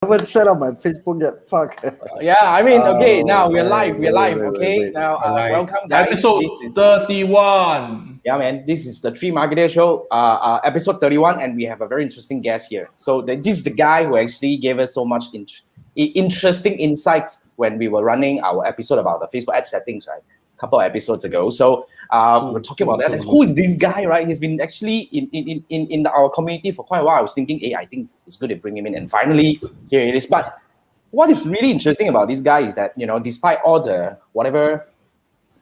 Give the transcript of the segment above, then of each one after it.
haven't set up my Facebook yet. Fuck. Yeah, I mean, okay, now we're man, live. We're live. wait, Okay, now welcome, guys. Episode This is 31. yeah, man. This is the Three Marketeers Show, episode 31, and we have a very interesting guest here. So this is the guy who actually gave us so much interesting insights when we were running our episode about the Facebook ad settings, right? A couple of episodes ago. So we're talking about that. Who is this guy, right? He's been actually in our community for quite a while. I was thinking, hey, I think it's good to bring him in, and finally here it is. But what is really interesting about this guy is that, despite all the whatever,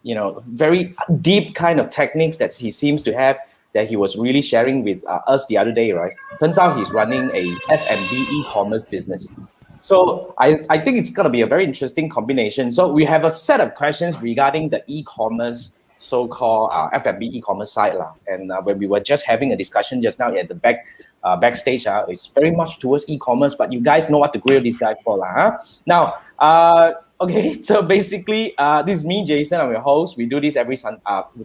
very deep kind of techniques that he seems to have, that he was really sharing with us the other day, right? Turns out he's running a F&B e-commerce business. So I think it's going to be a very interesting combination. So we have a set of questions regarding the e-commerce, so-called F&B e-commerce side. And when we were just having a discussion just now at the backstage, it's very much towards e-commerce, but you guys know what to grill this guy for. Now, okay, so basically, this is me, Jason. I'm your host. We do this every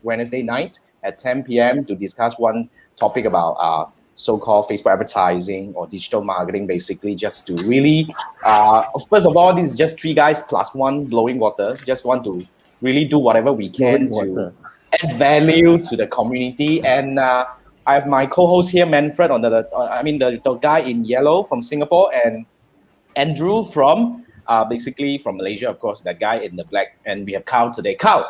Wednesday night at 10 p.m. to discuss one topic about so-called Facebook advertising or digital marketing, basically, just to really, first of all, this is just three guys plus one blowing water. Just want to really do whatever we can to add value to the community. And I have my co-host here, Manfred, on the guy in yellow from Singapore, and Andrew from basically from Malaysia, of course, that guy in the black. And we have Carl today. Carl,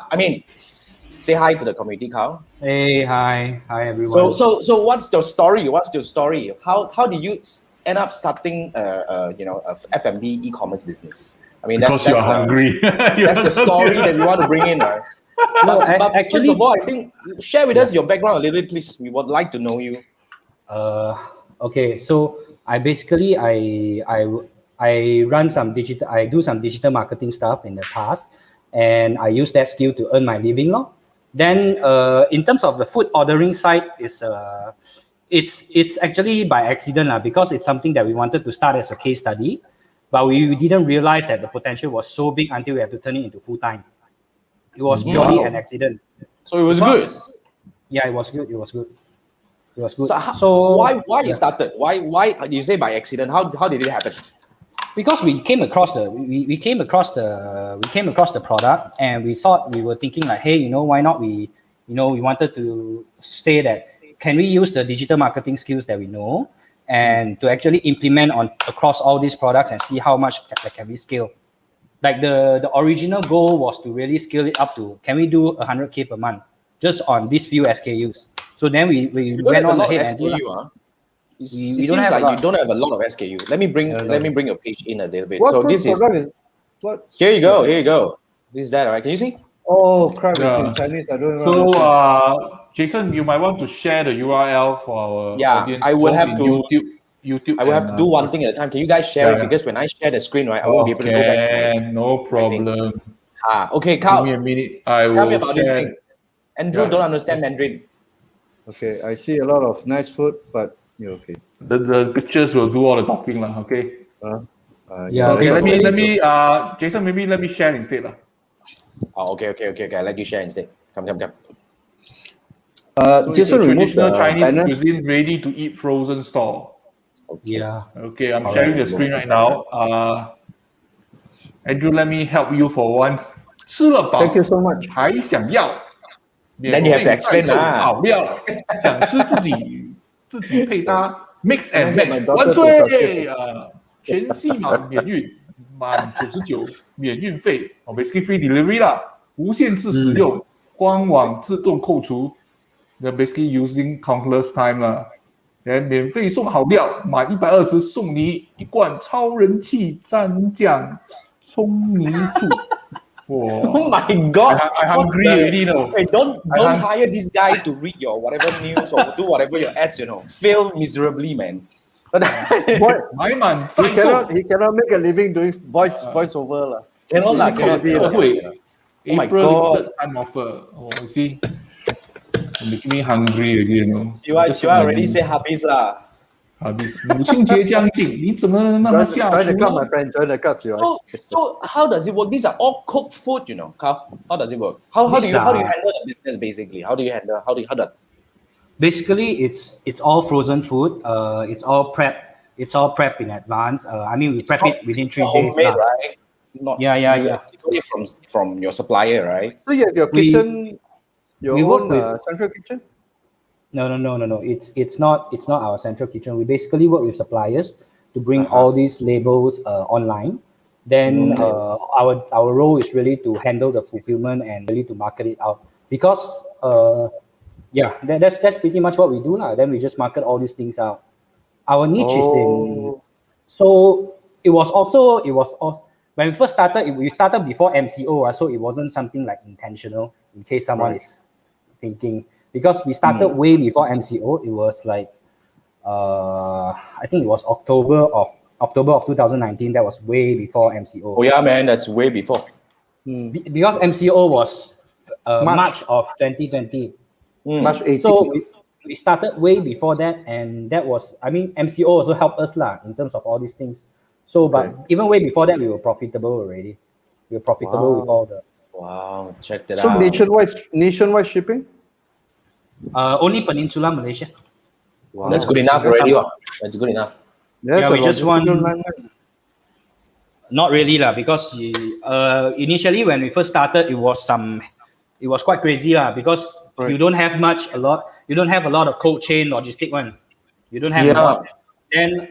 say hi to the community, Carl. Hey, hi everyone. So what's your story? How did you end up starting a F&B e-commerce business? I mean, Because you're hungry. That's the story that we want to bring in, right? No, but actually, first of all, I think share with us your background a little bit, please. We would like to know you. Okay, so I basically I run some digital. I do some digital marketing stuff in the past, and I use that skill to earn my living. Then, in terms of the food ordering side, it's actually by accident because it's something that we wanted to start as a case study, but we didn't realize that the potential was so big until we had to turn it into full time. It was purely an accident. So it was good. Yeah, it was good. It was good. So why it started? Why you say by accident? How did it happen? Because we came across the product, and we thought, we were thinking like, hey, why not we wanted to say that, can we use the digital marketing skills that we know and to actually implement across all these products and see how much can we scale. Like the original goal was to really scale it up to, can we do 100K per month just on these few SKUs? So then we went on ahead and do it. It seems like you don't have a lot of SKU. Let me bring your page in a little bit. What so this is what? Here you go. This is that, all right? Can you see? Oh crap! It's in Chinese. I don't know. So, Jason, you might want to share the URL for our audience. I will have to YouTube. I will have to do one thing at a time. Can you guys share it? Because when I share the screen, right, I won't be able to go back. No problem. Okay, Carl. Give me a minute. I will tell me about share. this thing. Andrew don't understand Mandarin. Okay, I see a lot of nice food, but you're okay. The pictures will do all the talking, okay? Yeah. Okay, let me Jason, maybe let me share instead. Okay. I'll let you share instead. Come. So Jason, remove traditional the Chinese banner. cuisine ready to eat frozen store. Yeah. Okay, I'm sharing the screen right now. Andrew, let me help you for once. 吃了饱 Thank you so much. 还想要 Then you have to explain 好料想吃自己配搭 mix and match My 万 daughter 岁全系码免运满99免运费basically free delivery 啦无限次使用官网自动扣除 They're basically using countless time 啦免费送好料满120送你一罐超人气蘸酱葱泥醋 Oh my God! I'm hungry already, Hey, don't hire this guy to read your whatever news or do whatever your ads, fail miserably, man. He cannot make a living doing voiceover. Cannot. Oh my God! Time offer. You see, making me hungry again. You already say habis lah. 母亲节将近，你怎么让他下厨 Join the club, my friend. Join the club, So how does it work? These are all cooked food, Carl. How does it work? How do you handle the business basically? How do you handle? Basically, it's all frozen food. It's all prep. It's all prep in advance. I mean, we prep it within 3 days. Homemade, right? Not, Yeah. You got it from your supplier, right? So you have your We- kitchen, your we work own with- central kitchen? No. It's not our central kitchen. We basically work with suppliers to bring all these labels online. Then our role is really to handle the fulfillment and really to market it out. Because that's pretty much what we do lah. Then we just market all these things out. Our niche is in. So it was also when we first started. We started before MCO, so it wasn't something like intentional. In case someone is thinking, because we started way before MCO. It was like I think it was October of 2019. That was way before MCO. Oh yeah, man, that's way before. Because MCO was March of 2020. March 18. So we started way before that, and that was, I mean, MCO also helped us lah in terms of all these things. So, but even way before that, we were profitable already. We were profitable with all the. Wow, check that So out. nationwide shipping? Only Peninsula Malaysia. Wow. That's good enough already. That's good enough. That's Yeah, a we just want- logistical nightmare. Not really lah, because initially when we first started, it was quite crazy lah, because you don't have you don't have a lot of cold chain logistic one. You don't have a lot. Then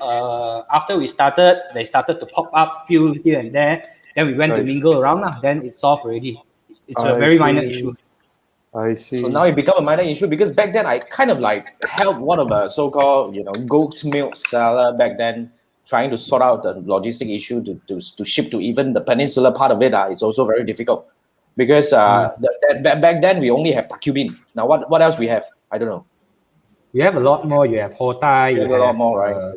after we started, they started to pop up few here and there. Then we went to mingle around lah. Then it's solved already. It's a very minor issue. I see. So now it become a minor issue because back then I kind of like helped one of the so-called goat's milk seller back then, trying to sort out the logistic issue to ship to even the peninsula part of it. It's also very difficult because back then we only have Takubin. Now what else we have? I don't know. You have a lot more. You have Hotai. You have a lot more, right?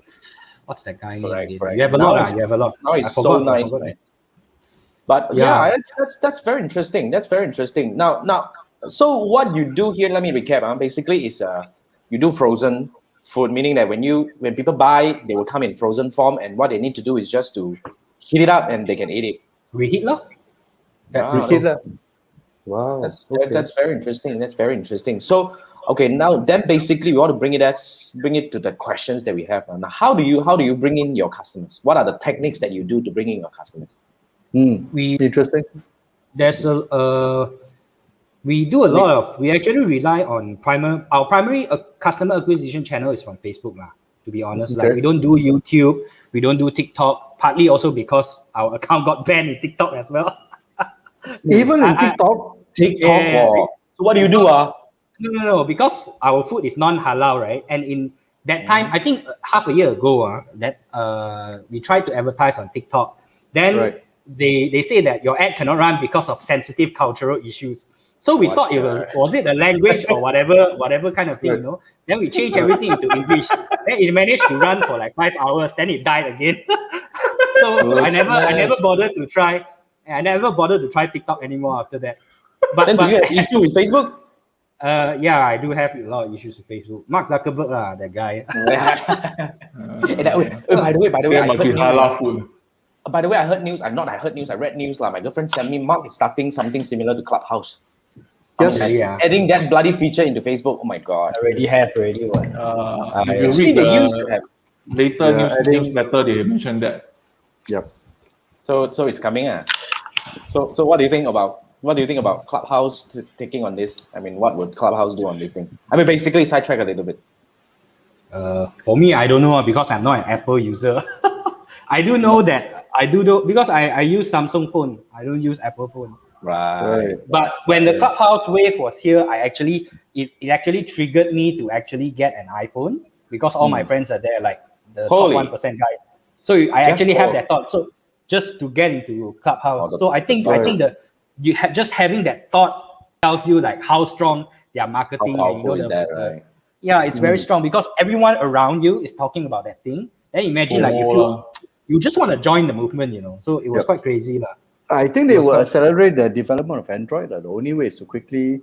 What's that guy Correct, name? correct. You have a Now lot. it's- You have a lot. Now it's I so forgot, nice, forgot. man. But Yeah. that's very interesting. That's very interesting. Now, so what you do here? Let me recap. Basically, is you do frozen food, meaning that when people buy, they will come in frozen form, and what they need to do is just to heat it up and they can eat it. Reheat lah. Wow. That's very interesting. That's very interesting. So, okay, now then basically we want to bring it to the questions that we have. Now, how do you bring in your customers? What are the techniques that you do to bring in your customers? Interesting. There's we actually rely on our primary customer acquisition channel is from Facebook lah, to be honest. Okay. Like we don't do YouTube, we don't do TikTok, partly also because our account got banned in TikTok as well. Even in TikTok? TikTok. Yeah. So what do you do? No, because our food is non-halal, right? And in that time, I think half a year ago, that we tried to advertise on TikTok. Then they say that your ad cannot run because of sensitive cultural issues. So we thought it was it the language or whatever kind of thing, Then we changed everything into English. Then it managed to run for like 5 hours. Then it died again. so I never bothered to try. I never bothered to try TikTok anymore after that. But Then do you have issue with Facebook? Yeah, I do have a lot of issues with Facebook. Mark Zuckerberg, that guy. By the way, I heard news. halal food. By the way, I heard news. I read news. My girlfriend sent me. Mark is starting something similar to Clubhouse. Yes. Adding that bloody feature into Facebook. Oh my god. Already. If you Actually, read they used the to have. later newsletter, they mentioned that. Yep. So it's coming. So what do you think about Clubhouse taking on this? I mean, what would Clubhouse do on this thing? I mean, basically sidetrack a little bit. For me, I don't know because I'm not an Apple user. I do know that because I use Samsung phone. I don't use Apple phone. Right. But when the Clubhouse wave was here, it actually triggered me to actually get an iPhone because all my friends are there, like the top 1% guys. So I actually have that thought. So just to get into Clubhouse. So I think that just having that thought tells you like how strong their marketing. How powerful is that, right? Yeah, it's very strong because everyone around you is talking about that thing. Then imagine like you just want to join the movement, So it was quite crazy lah. I think they will accelerate the development of Android. The only way is to quickly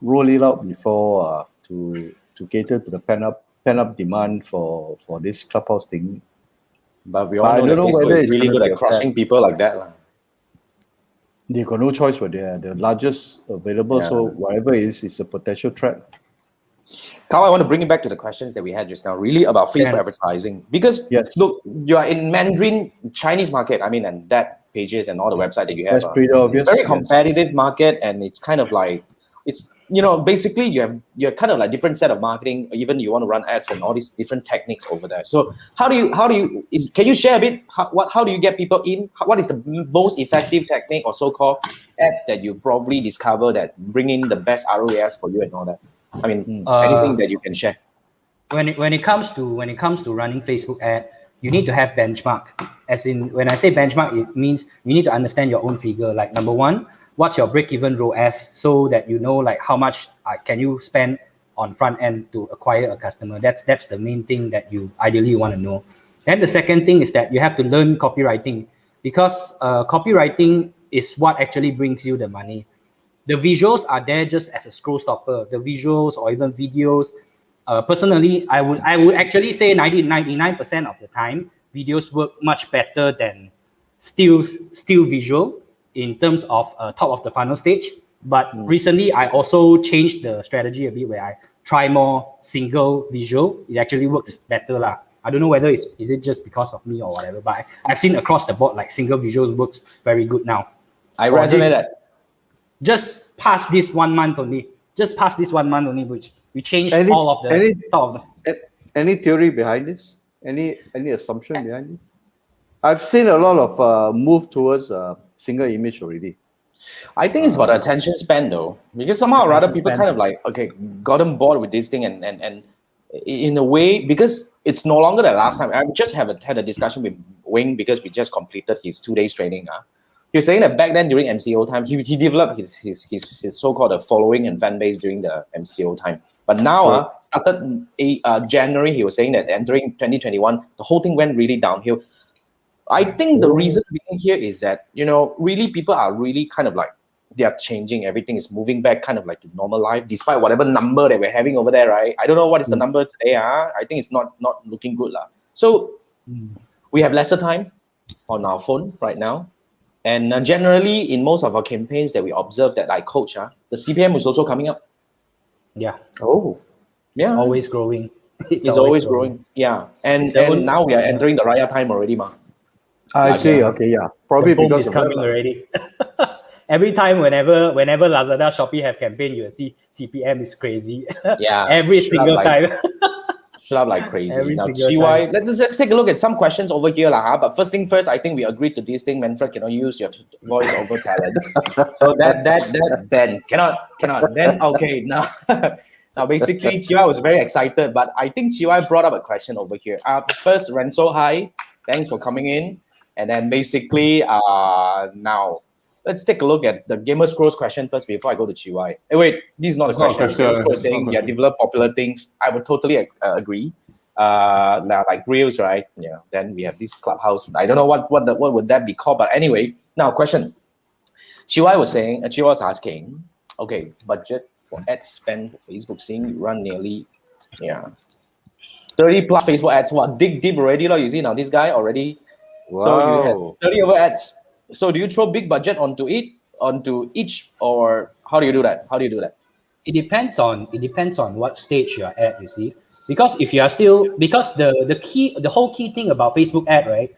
roll it out before to cater to the pent-up demand for this Clubhouse thing. But we all know that Facebook is really good at crushing people like that. They got no choice, but they are the largest available. So whatever is a potential threat. Carl, I want to bring you back to the questions that we had just now, really about Facebook advertising. Because look, you are in Mandarin Chinese market. I mean, and that pages and all the website that you have. That's pretty obvious. It's a very competitive market, and it's kind of like basically you're kind of like different set of marketing. Even you want to run ads and all these different techniques over there. So can you share a bit? How do you get people in? What is the most effective technique or so-called ad that you probably discover that bringing the best ROAS for you and all that? I mean, anything that you can share. When it comes to running Facebook ad, you need to have benchmark. As in, when I say benchmark, it means you need to understand your own figure. Like number one, what's your break-even ROAS, so that you know like how much can you spend on front end to acquire a customer. That's the main thing that you ideally want to know. Then the second thing is that you have to learn copywriting, because copywriting is what actually brings you the money. The visuals are there just as a scroll stopper. The visuals or even videos. Personally, I would actually say 99% of the time, videos work much better than still visual in terms of top of the funnel stage. But recently, I also changed the strategy a bit, where I try more single visual. It actually works better lah. I don't know whether is it just because of me or whatever, but I've seen across the board like single visuals works very good now. I resonate that. Just past this 1 month only, which we changed all of the top of the. Any theory behind this? Any assumption behind this? I've seen a lot of move towards single image already. I think it's about attention span though, because somehow or rather people kind of like gotten bored with this thing and in a way, because it's no longer the last time. I just had a discussion with Wing because we just completed his 2 days training. He was saying that back then during MCO time, he developed his so-called following and fan base during the MCO time. But now, started January, he was saying that entering 2021, the whole thing went really downhill. I think the reason being here is that, really people are really kind of like, they are changing. Everything is moving back kind of like to normal life, despite whatever number that we're having over there, right? I don't know what is the number today. I think it's not looking good. So we have lesser time on our phone right now. And generally, in most of our campaigns that we observe that I coach, the CPM is also coming up. Yeah. Oh, yeah. It's always growing. It's always growing. Yeah. And now we are entering the Raya time already, ma. I see. Okay, yeah. Probably the because is coming already. Every time, whenever Lazada, Shopee have campaign, you see CPM is crazy. Yeah. Every single time. Shut up like crazy. Now, GY, let's take a look at some questions over here. But first thing first, I think we agreed to this thing. Manfred cannot use your voice over talent. So that Ben cannot. Then okay, now basically GY was very excited, but I think GY brought up a question over here. First, Renzo, hi. Thanks for coming in. And then basically now let's take a look at the Gamer Scrolls question first before I go to GY. Hey, wait, this is not a question. Saying develop popular things. I would totally agree. Like Reels, right? Yeah. Then we have this Clubhouse. I don't know what would that be called, but anyway. Now, question. GY was asking, okay, budget for ad spend for Facebook, seeing you run nearly 30 plus Facebook ads. What dig deep already, you see now this guy already. Wow. So you had 30 over ads. So do you throw big budget onto each, or how do you do that? It depends on what stage you're at, you see. Because if you are still, because the whole key thing about Facebook ad, right?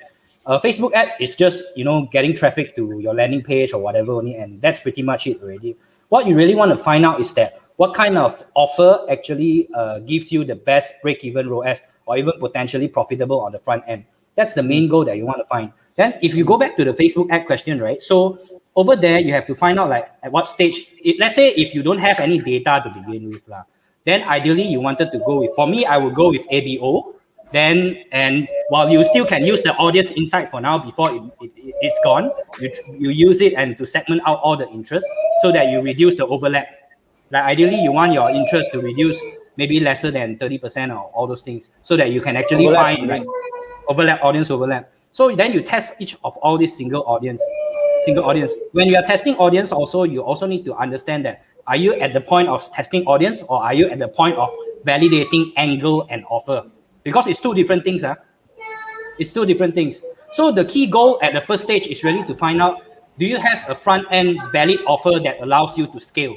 Facebook ad is just, getting traffic to your landing page or whatever only, and that's pretty much it already. What you really want to find out is that what kind of offer actually gives you the best break-even ROAS or even potentially profitable on the front end. That's the main goal that you want to find. Then if you go back to the Facebook ad question, right? So over there, you have to find out like at what stage, let's say if you don't have any data to begin with, then ideally you wanted to go with, for me, I would go with ABO. Then, and while you still can use the audience insight for now before it's gone, you use it and to segment out all the interest so that you reduce the overlap. Like ideally you want your interest to reduce maybe lesser than 30% or all those things so that you can actually find like audience overlap. So then you test each of all these single audience. When you are testing audience also, you also need to understand that are you at the point of testing audience or are you at the point of validating angle and offer? Because it's two different things. It's two different things. So the key goal at the first stage is really to find out, do you have a front end valid offer that allows you to scale?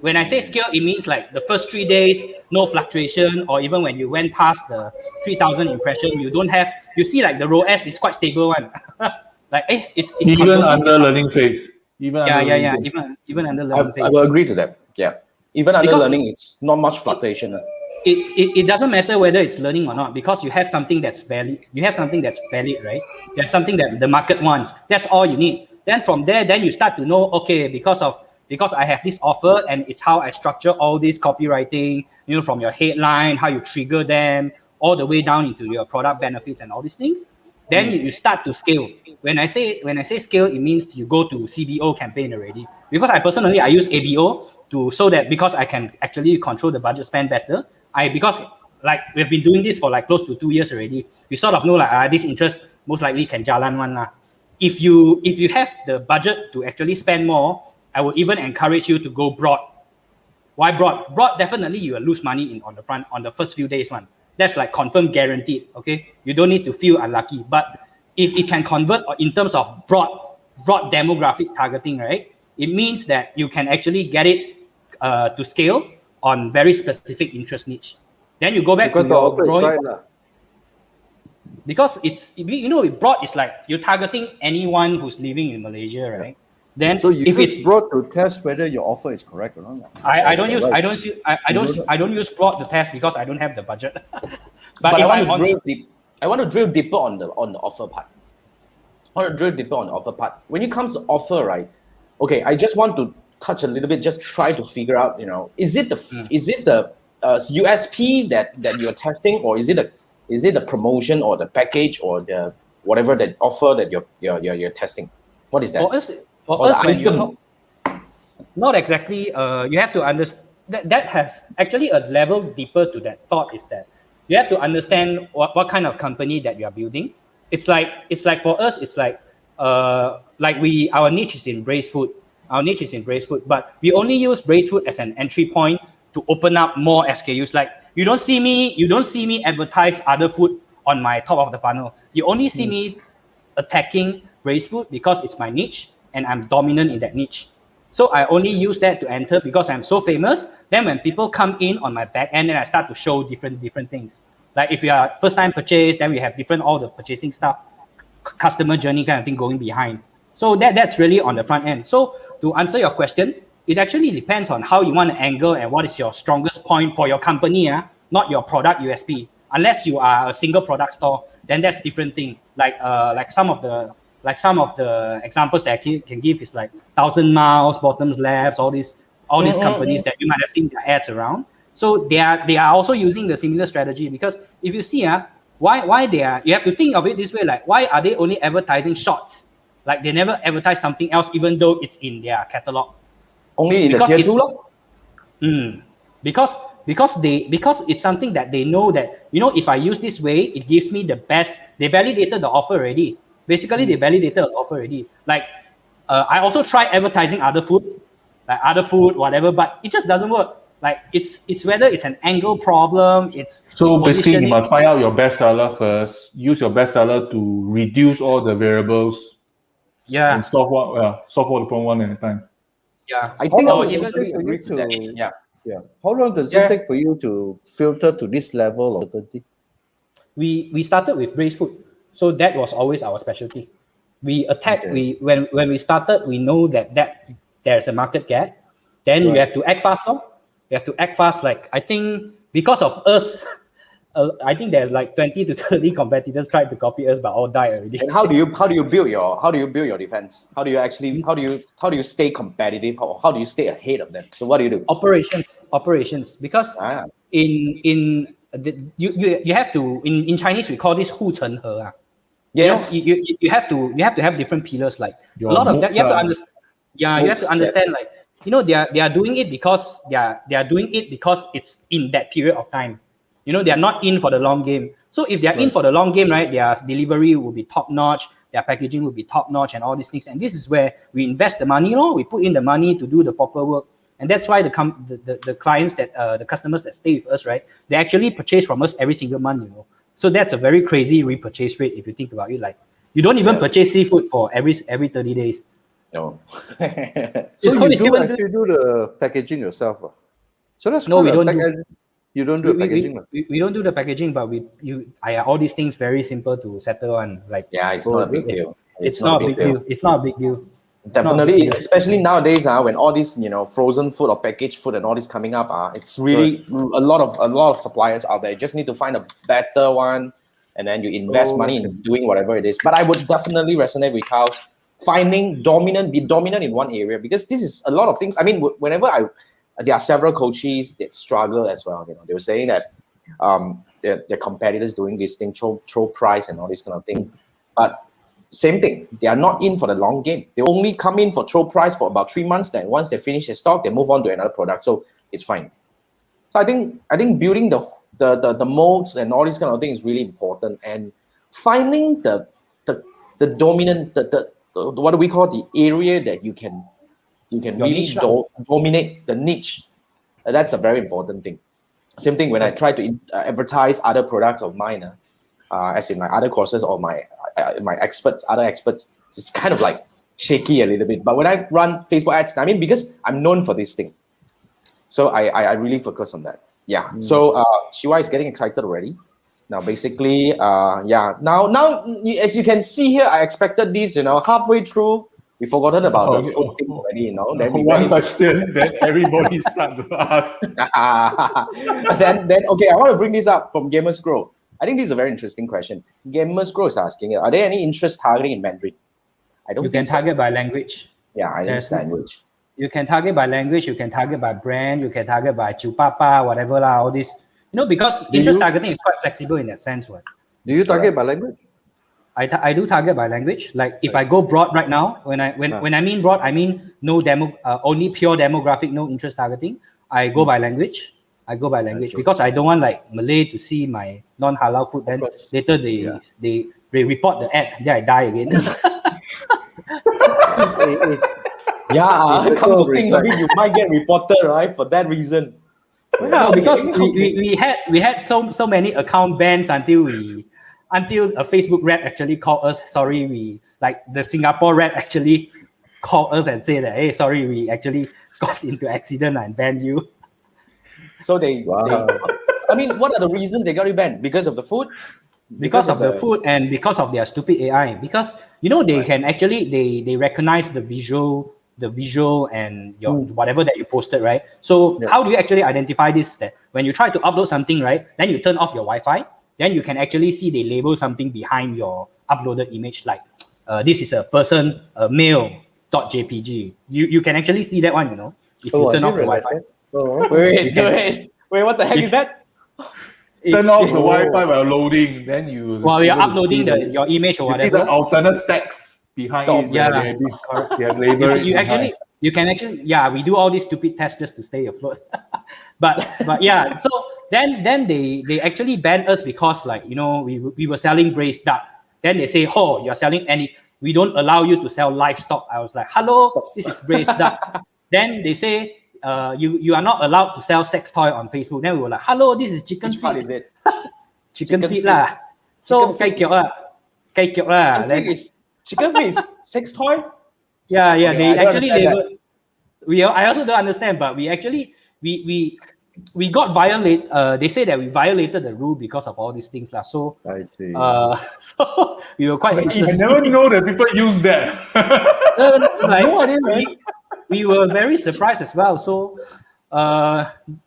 When I say scale, it means like the first 3 days, no fluctuation, or even when you went past the 3,000 impression, you see like the ROAS is quite stable one. Like, it's Even converting. under learning phase. Even Even under I, learning I phase. will agree to that. Yeah. Even under Because learning, it's not much fluctuation. It doesn't matter whether it's learning or not, because you have something that's valid. You have something that's valid, right? You have something that the market wants. That's all you need. Then from there, then you start to know, okay, because I have this offer, and it's how I structure all this copywriting, from your headline, how you trigger them, all the way down into your product benefits and all these things. Then you start to scale. When I say scale, it means you go to CBO campaign already. Because I personally use ABO so that, because I can actually control the budget spend better. Because like we've been doing this for like close to 2 years already, we sort of know like this interest most likely can jalan one lah. If you have the budget to actually spend more, I would even encourage you to go broad. Why broad? Broad, definitely you will lose money on the first few days one. That's like confirmed guaranteed. Okay, you don't need to feel unlucky. But if it can convert in terms of broad demographic targeting, right? It means that you can actually get it to scale on very specific interest niche. Then you go back Because to the your offer is drawing. right. Because with broad, it's like you're targeting anyone who's living in Malaysia, right? Then So you if use it's broad to test whether your offer is correct or not. I don't use broad to test because I don't have the budget. But I want to drill deep. I want to drill deeper on the offer part. When it comes to offer, right? Okay, I just want to touch a little bit. Just try to figure out, is it the USP that you're testing, or is it the promotion or the package or the whatever that offer that you're testing? What is that? For us, when you talk, not exactly. You have to understand that has actually a level deeper to that thought. Is that you have to understand what kind of company that you are building. It's like for us, it's like our niche is in braised food. Our niche is in braised food, but we only use braised food as an entry point to open up more SKUs. Like you don't see me advertise other food on my top of the funnel. You only see me attacking braised food because it's my niche and I'm dominant in that niche. So I only use that to enter because I'm so famous. Then when people come in on my back end, then I start to show different things. Like if you are first time purchase, then we have all the purchasing stuff, customer journey kind of thing going behind. So that's really on the front end. So to answer your question, it actually depends on how you want to angle and what is your strongest point for your company, not your product USP. Unless you are a single product store, then that's different thing. Like some of the examples that I can give is like 1,000 Miles, Bottoms Labs, all these companies that you might have seen their ads around. So they are also using the similar strategy, because if you see why they are, you have to think of it this way, like why are they only advertising shorts? Like they never advertise something else even though it's in their catalog. Only in the tier 2 because it's something that they know that, if I use this way, it gives me the best. They validated the offer already. Basically, they validated the offer already. Like, I also tried advertising other food, whatever, but it just doesn't work. Like, it's whether it's an angle problem. So basically, you must find out your best seller first. Use your best seller to reduce all the variables. Yeah. And solve all the problem one at a time. Yeah. I think I would even totally agree to that. Yeah. How long does it take for you to filter to this level of certainty? We started with braised food, so that was always our specialty. We attacked. Okay. When we started, we know that there's a market gap. Then you have to act fast. You have to act fast. Like I think because of us, I think there's like 20 to 30 competitors tried to copy us, but all died already. And how do you build your defense? How do you stay competitive? How do you stay ahead of them? So what do you do? Operations. Because you have to in Chinese we call this 护城河. Yes. You have to have different pillars. Like Your a lot of them you have to understand. Yeah, you have to Moocs, understand like they are doing it because they are doing it because it's in that period of time. They are not in for the long game. So if they are in for the long game, right, their delivery will be top notch, their packaging will be top notch, and all these things. And this is where we invest the money. We put in the money to do the proper work. And that's why the clients the customers that stay with us, right, they actually purchase from us every single month. So that's a very crazy repurchase rate if you think about it. Like you don't even purchase seafood for every 30 days. No. So It's you only do human actually do the packaging yourself. So that's No, quite we a don't tech do- edge. You don't do the packaging. we don't do the packaging, but all these things very simple to settle on. Like Yeah, it's Oh, not a is big it? deal. it's not a big deal. It's not a big deal. It's not a big Definitely, deal. especially nowadays, when all these frozen food or packaged food and all this coming up, it's really a lot of suppliers out there. You just need to find a better one, and then you invest money in doing whatever it is. But I would definitely resonate with Carl's be dominant in one area, because this is a lot of things. I mean, whenever there are several coaches that struggle as well. They were saying that their competitors doing this thing, throw price and all this kind of thing, but same thing. They are not in for the long game. They only come in for throw price for about 3 months. Then once they finish their stock, they move on to another product. So it's fine. So I think building the modes and all this kind of thing is really important, and finding the dominant the what do we call the area that you can really niche lah. dominate the niche. That's a very important thing. Same thing when I try to advertise other products of mine, as in my other courses or my other experts. It's kind of like shaky a little bit. But when I run Facebook ads, I mean, because I'm known for this thing, so I really focus on that. Yeah. So Shiwa is getting excited already. Now, basically, Now, as you can see here, I expected this. Halfway through, we forgotten about the food thing already. Then we went One into question, then everybody start to ask. then okay, I want to bring this up from Gamers Grow. I think this is a very interesting question. Gamers Grow is asking, are there any interest targeting in Mandarin? I don't You think can target by language. Yeah, I There's think language. You can target by language. You can target by brand. You can target by chupapa, whatever lah. All this, because interest targeting is quite flexible in that sense. What? Do you target by language? I do target by language. Like if I go broad right now, when I mean broad, I mean no only pure demographic, no interest targeting. I go by language. Because I don't want like Malay to see my non-halal food. Then later they report the ad. Then I die again. Come to think of it, you might get reported, right? For that reason. No, because we had so many account bans until a Facebook rep actually called us. Sorry, the Singapore rep actually called us and said that, hey, sorry, we actually got into accident and banned you. So I mean, what are the reasons they got you banned? Because of the food? Because of the food and because of their stupid AI. Because they can actually they recognize the visual and your whatever that you posted, right? So how do you actually identify this? That when you try to upload something, right, then you turn off your Wi-Fi, then you can actually see they label something behind your uploaded image, like this is a person, male.jpg. You can actually see that one, if you turn off the Wi-Fi. Wait, what the heck is that? Turn off the Wi-Fi while loading, then you. While you're uploading your image or whatever. You see the alternate text behind it. They have labeled. You can actually, we do all these stupid tests just to stay afloat. but yeah, so then they actually banned us because we were selling braised duck. Then they say, oh, you're selling we don't allow you to sell livestock. I was like, hello, this is braised duck. Then they say, you are not allowed to sell sex toy on Facebook. Then we were like, hello, this is chicken feet. Which part is it? Chicken feet lah. So kai kiok lah. Chicken feet is sex toy? Yeah, they actually labeled. I also don't understand, but we actually we got violated. They say that we violated the rule because of all these things lah. So I see. So we were quite. I never know that people use that. We were very surprised as well. So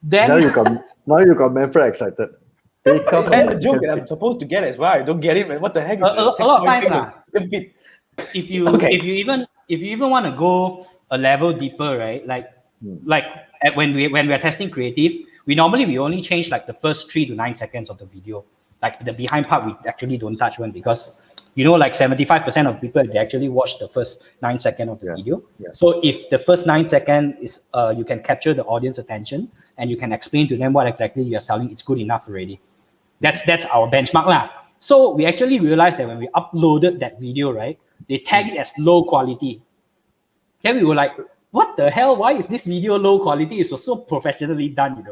then now you got Manfred excited. That's the joke that I'm supposed to get as well. I don't get it, man. What the heck is a lot of times thing? if you even want to go a level deeper, right? When we are testing creative, we only change like the first 3 to 9 seconds of the video. Like the behind part, we actually don't touch one because 75% of people, they actually watch the first 9 seconds of the video. Yeah. So if the first 9 seconds is you can capture the audience attention and you can explain to them what exactly you're selling, it's good enough already. That's our benchmark lah. So we actually realized that when we uploaded that video, right, they tagged it as low quality. Then we were like, what the hell? Why is this video low quality? It was so professionally done,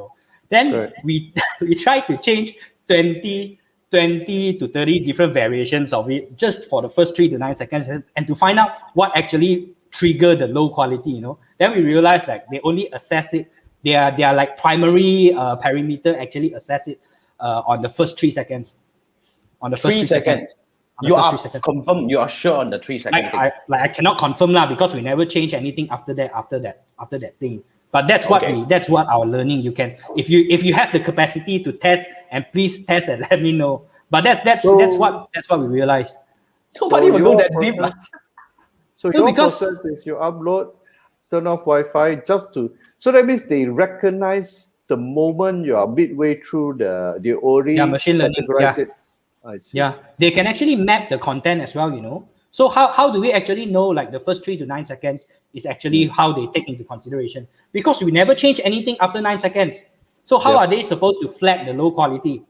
Then we tried to change 20 to 30 different variations of it just for the first 3 to 9 seconds and to find out what actually trigger the low quality, you know. Then we realized like they only assess it, their like primary parameter actually assess it on the first 3 seconds. On the first 3 seconds. You are confirmed. You are sure on the 3 second thing. I cannot confirm lah because we never change anything after that thing. But that's what our learning. You can if you have the capacity to test, and please test and let me know. But that's what we realized. Nobody will go that deep. So your process is you upload, turn off Wi-Fi so that means they recognize the moment you are midway through the already machine learning. It. I see. Yeah, they can actually map the content as well, you know. So how do we actually know like the first 3 to 9 seconds is actually how they take into consideration? Because we never change anything after 9 seconds. So how are they supposed to flag the low quality?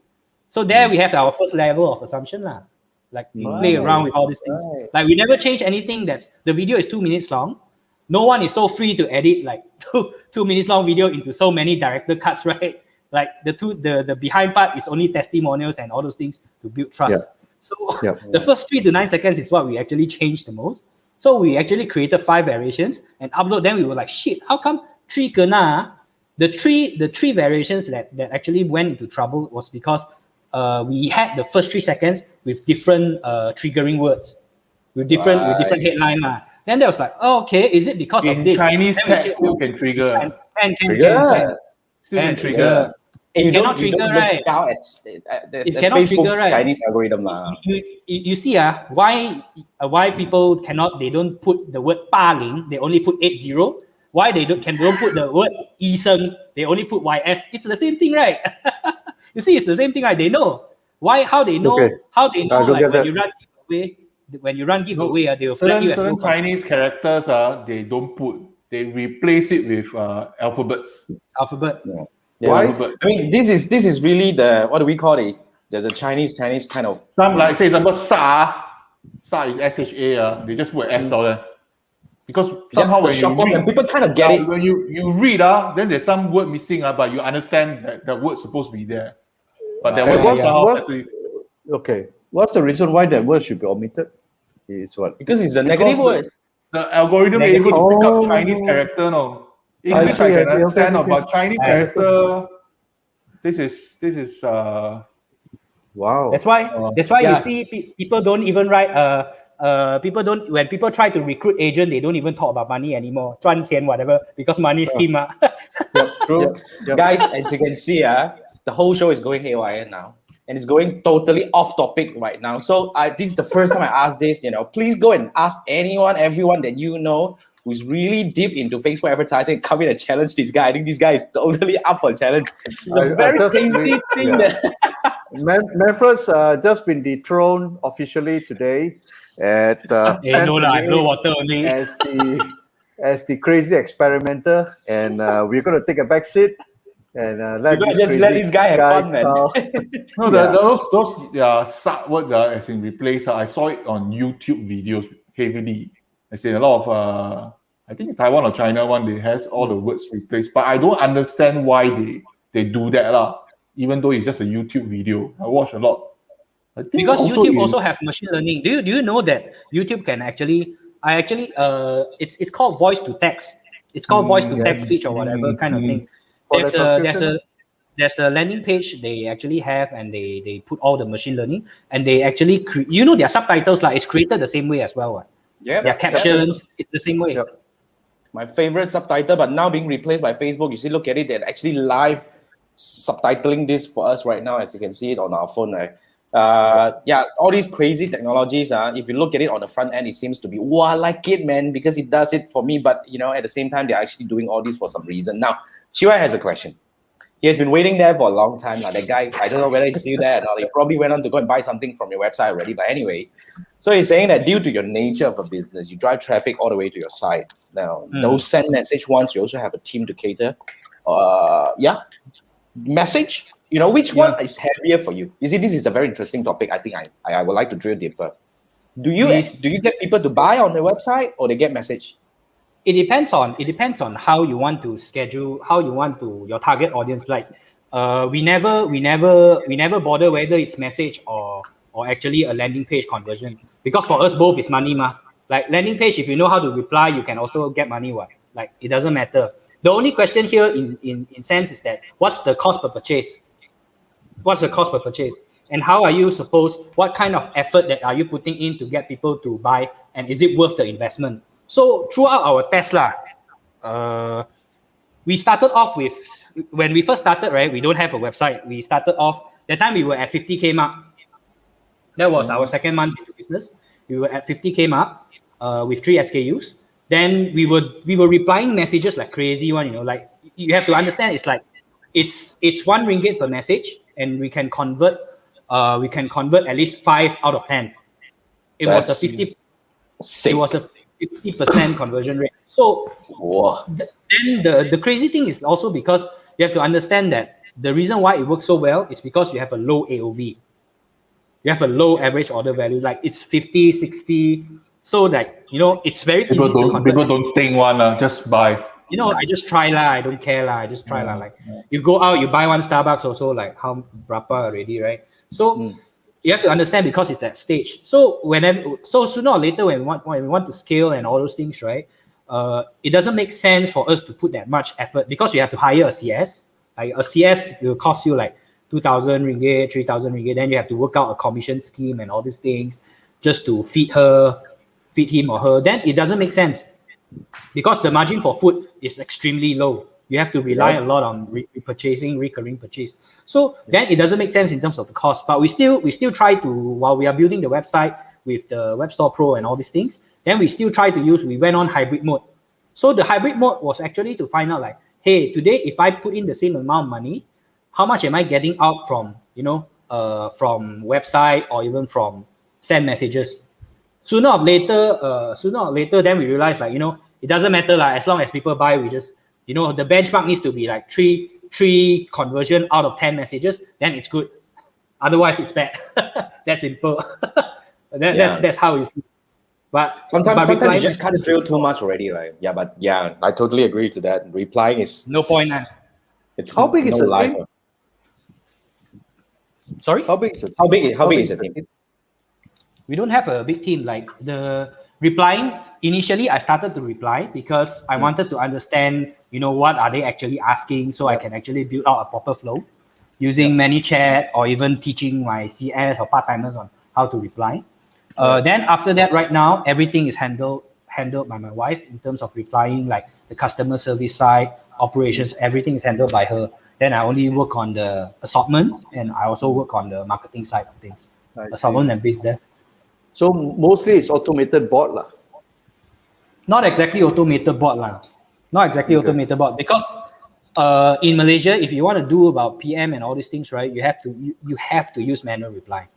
So there we have our first level of assumption lah. Like we play around with all these things. Like we never change anything that the video is 2 minutes long. No one is so free to edit like 2 minutes long video into so many director cuts, right? Like the behind part is only testimonials and all those things to build trust. Yeah. So the first 3 to 9 seconds is what we actually changed the most. So we actually created 5 variations and upload. Then we were like, shit, how come 3 kena? The three variations that actually went into trouble was because we had the first 3 seconds with different triggering words, with different headline lah. Then there was like, oh, okay, is it because of this? In Chinese text still can trigger. Can Still can trigger. You cannot trigger, right? It cannot Facebook's trigger, right? Chinese algorithm. You see, why people cannot, they don't put the word 80, they only put 80. Why they don't put the word 医生, they only put YS. It's the same thing, right? You see, it's the same thing, right? They know. Why? How they know? Okay. How they know? Like when you run giveaway, they will flag you as certain low quality. Chinese characters, they don't put. They replace it with alphabets. Alphabet. Yeah. Why? I mean, this is really the, what do we call it? The Chinese kind of. Some like, say example, sa is SHA. They just put S on there. Because somehow when you read, people kind of get it. when you read, then there's some word missing, but you understand that the word's supposed to be there. But that word okay. What's the reason why that word should be omitted? It's what? Because it's the negative word. The algorithm is able to pick up Chinese character, no. English I can understand, but Chinese character, this is Wow. That's why you see people don't even write when people try to recruit agent, they don't even talk about money anymore. 赚钱 whatever, because money is scheme. True. Guys, as you can see, the whole show is going haywire now. And it's going totally off topic right now. So this is the first time I ask this, please go and ask everyone that you know who's really deep into Facebook advertising, come in and challenge this guy. I think this guy is totally up for a challenge. It's a very crazy thing. Manfred's just been dethroned officially today at no water only. as the crazy experimenter, and we're going to take a back seat and let this guy have fun, man. No, those word as in replace. I saw it on YouTube videos heavily. I say a lot of I think it's Taiwan or China one, they has all the words replaced, but I don't understand why they do that lah. Even though it's just a YouTube video, I watch a lot. Because YouTube also have machine learning. Do you know that YouTube can actually? It's called voice to text. It's called voice to text speech or whatever kind of thing. There's a landing page they actually have, and they put all the machine learning, and they actually their subtitles it's created the same way as well. Yeah, their captions it's the same way. Yep. My favorite subtitle, but now being replaced by Facebook. You see, look at it, they're actually live subtitling this for us right now, as you can see it on our phone, right? All these crazy technologies, if you look at it on the front end, it seems to be, I like it, man, because it does it for me, but at the same time, they're actually doing all this for some reason. Now, Chiwai has a question. He has been waiting there for a long time. That guy, I don't know whether he's still there or not. He probably went on to go and buy something from your website already. But anyway, so he's saying that due to your nature of a business, you drive traffic all the way to your site. Now, those send message ones, you also have a team to cater. Message, which one is heavier for you? You see, this is a very interesting topic. I think I would like to drill deeper. Do you get people to buy on the website, or they get message? It depends on how you want to schedule, how you want to your target audience. Like we never bother whether it's message or actually a landing page conversion, because for us both is money, Like landing page, if you know how to reply, you can also get money. What? Like it doesn't matter. The only question here in sense is that what's the cost per purchase? What's the cost per purchase? And how are you supposed, what kind of effort that are you putting in to get people to buy? And is it worth the investment? So throughout our Tesla, we started off with, when we first started, right, we don't have a website. We started off, that time we were at 50K mark. That was our second month into business. We were at 50K mark with 3 SKUs. Then we were replying messages like crazy one, like you have to understand it's like it's RM1 per message, and we can convert at least 5 out of 10. It was a 50% conversion rate. So then the crazy thing is also because you have to understand that the reason why it works so well is because you have a low AOV. You have a low average order value, like it's 50, 60. So like, it's very easy to convert. People don't think just buy. I just try lah. I don't care lah. I just try lah. Like you go out, you buy one Starbucks also, like how berapa already, right? So you have to understand because it's that stage. So sooner or later when we want to scale and all those things, right? It doesn't make sense for us to put that much effort because you have to hire a CS. Like a CS will cost you like 2,000 ringgit, 3,000 ringgit. Then you have to work out a commission scheme and all these things just to feed him or her. Then it doesn't make sense because the margin for food is extremely low. You have to rely a lot on recurring purchase. So then it doesn't make sense in terms of the cost. But we still try to, while we are building the website with the Web Store Pro and all these things, then we still try to we went on hybrid mode. So the hybrid mode was actually to find out like, hey, today if I put in the same amount of money, how much am I getting out from, from website or even from send messages? Sooner or later, then we realize like, it doesn't matter like, as long as people buy, we just, the benchmark needs to be like three conversion out of 10 messages, then it's good. Otherwise, it's bad. That's simple. That's how it's. But sometimes you just can't drill too much already, right? I totally agree to that. Replying is no point. It's how big is the team? Sorry? How big is the team? We don't have a big team. Like the replying, initially I started to reply because I wanted to understand, what are they actually asking, so I can actually build out a proper flow using ManyChat or even teaching my CS or part-timers on how to reply. Then after that, right now, everything is handled by my wife in terms of replying, like the customer service side, operations, everything is handled by her. Then I only work on the assortment and I also work on the marketing side of things. Assortment and biz there. So mostly it's automated bot lah. Not exactly automated bot lah. Not exactly automated bot because in Malaysia, if you want to do about PM and all these things, right, you have to use manual reply.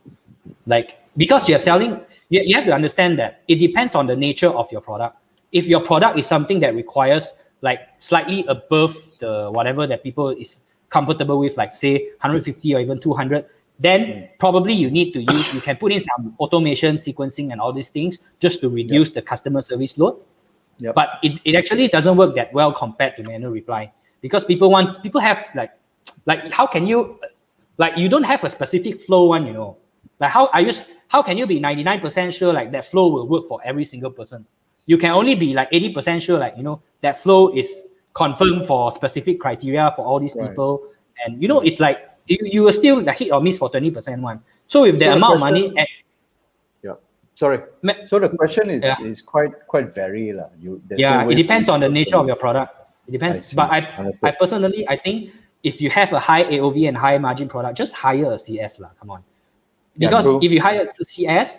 Like because you're selling, you have to understand that it depends on the nature of your product. If your product is something that requires like slightly above the whatever that people is comfortable with, like say 150 or even 200, then probably you can put in some automation, sequencing and all these things just to reduce the customer service load. But it actually doesn't work that well compared to manual reply because people have like how can you, like you don't have a specific flow one, like how can you be 99% sure like that flow will work for every single person? You can only be like 80% sure like, that flow is confirmed for specific criteria for all these people. And it's like, you will still like hit or miss for 20% one. So if the amount of money... Sorry. So the question is quite varied. It depends on the nature of your product. It depends. But I personally, I think if you have a high AOV and high margin product, just hire a CS lah. Come on. Because if you hire a CS,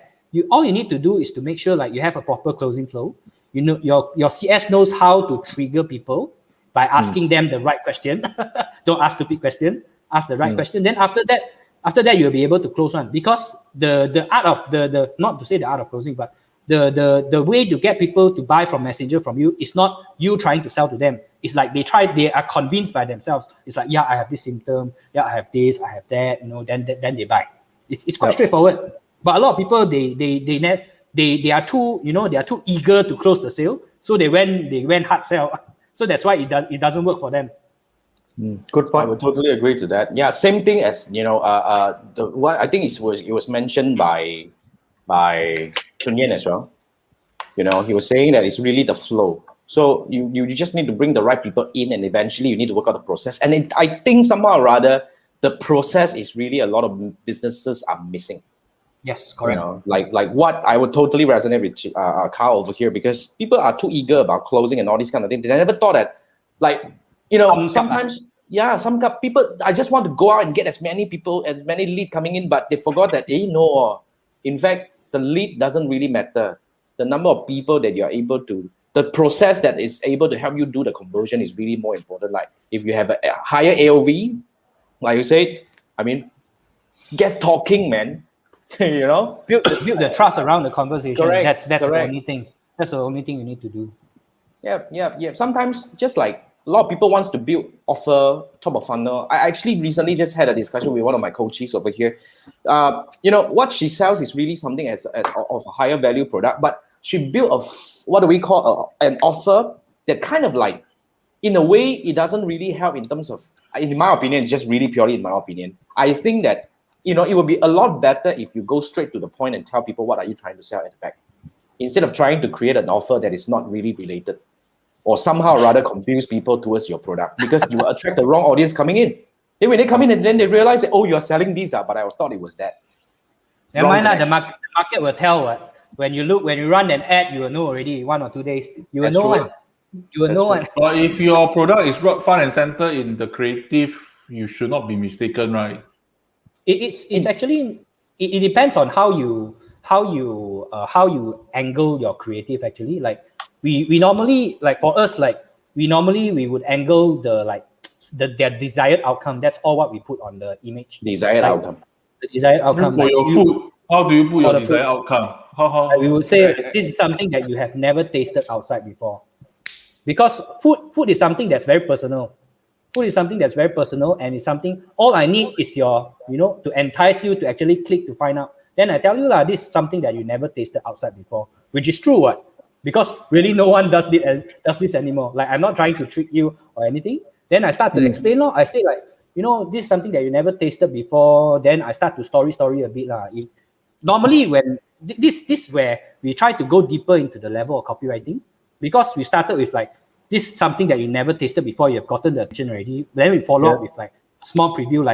all you need to do is to make sure like you have a proper closing flow. Your CS knows how to trigger people by asking them the right question. Don't ask stupid question. Ask the right question. Then after that you'll be able to close one. Because the art of the not to say the art of closing, but the way to get people to buy from Messenger from you is not you trying to sell to them. It's like they are convinced by themselves. It's like, I have this symptom, I have this, I have that, then they buy. It's quite straightforward. But a lot of people they are too eager to close the sale, so they went hard sell. So that's why it doesn't work for them. Good point. I would totally agree to that. Yeah, same thing as what I think it was mentioned by Chun Yen as well. he was saying that it's really the flow. So you just need to bring the right people in, and eventually you need to work out the process. And I think somehow or rather, the process is really a lot of businesses are missing. Yes, correct. Like what I would totally resonate with Carl over here, because people are too eager about closing and all these kind of things. They never thought that, sometimes, some people, I just want to go out and get as many lead coming in, but they forgot that, in fact, the lead doesn't really matter. The number of people that you're able to, the process that is able to help you do the conversion is really more important. Like if you have a higher AOV, like you said, get talking, man. Build the trust around the conversation. Correct. That's the only thing. That's the only thing you need to do. Yeah. Sometimes just like a lot of people wants to build offer top of funnel. I actually recently just had a discussion with one of my coaches over here. What she sells is really something of a higher value product, but she built what do we call an offer that kind of like, in a way, it doesn't really help in terms of, in my opinion, just really purely in my opinion. I think that it would be a lot better if you go straight to the point and tell people what are you trying to sell at the back, instead of trying to create an offer that is not really related, or somehow rather confuse people towards your product, because you will attract the wrong audience coming in. Then when they come in and then they realize that, oh, you're selling these, but I thought it was that. Never mind, the market will tell what. When you run an ad, you will know already 1 or 2 days. You will know one. You will know one. But if your product is front and center in the creative, you should not be mistaken, right? It's actually it depends on how you angle your creative. Actually, like we normally, like for us, like we would angle their desired outcome. That's all what we put on the image. Desired outcome. The desired outcome. For your food, how do you put your desired outcome? How we would say this is something that you have never tasted outside before, because food is something that's very personal. Food is something that's very personal, and it's something, all I need is to entice you to actually click to find out. Then I tell you this is something that you never tasted outside before, which is true, what? Because really no one does this anymore. Like, I'm not trying to trick you or anything. Then I start to explain, I say this is something that you never tasted before. Then I start to story a bit. Normally when this is where we try to go deeper into the level of copywriting, because we started with this is something that you never tasted before. You have gotten the attention already. Then we follow up with a small preview,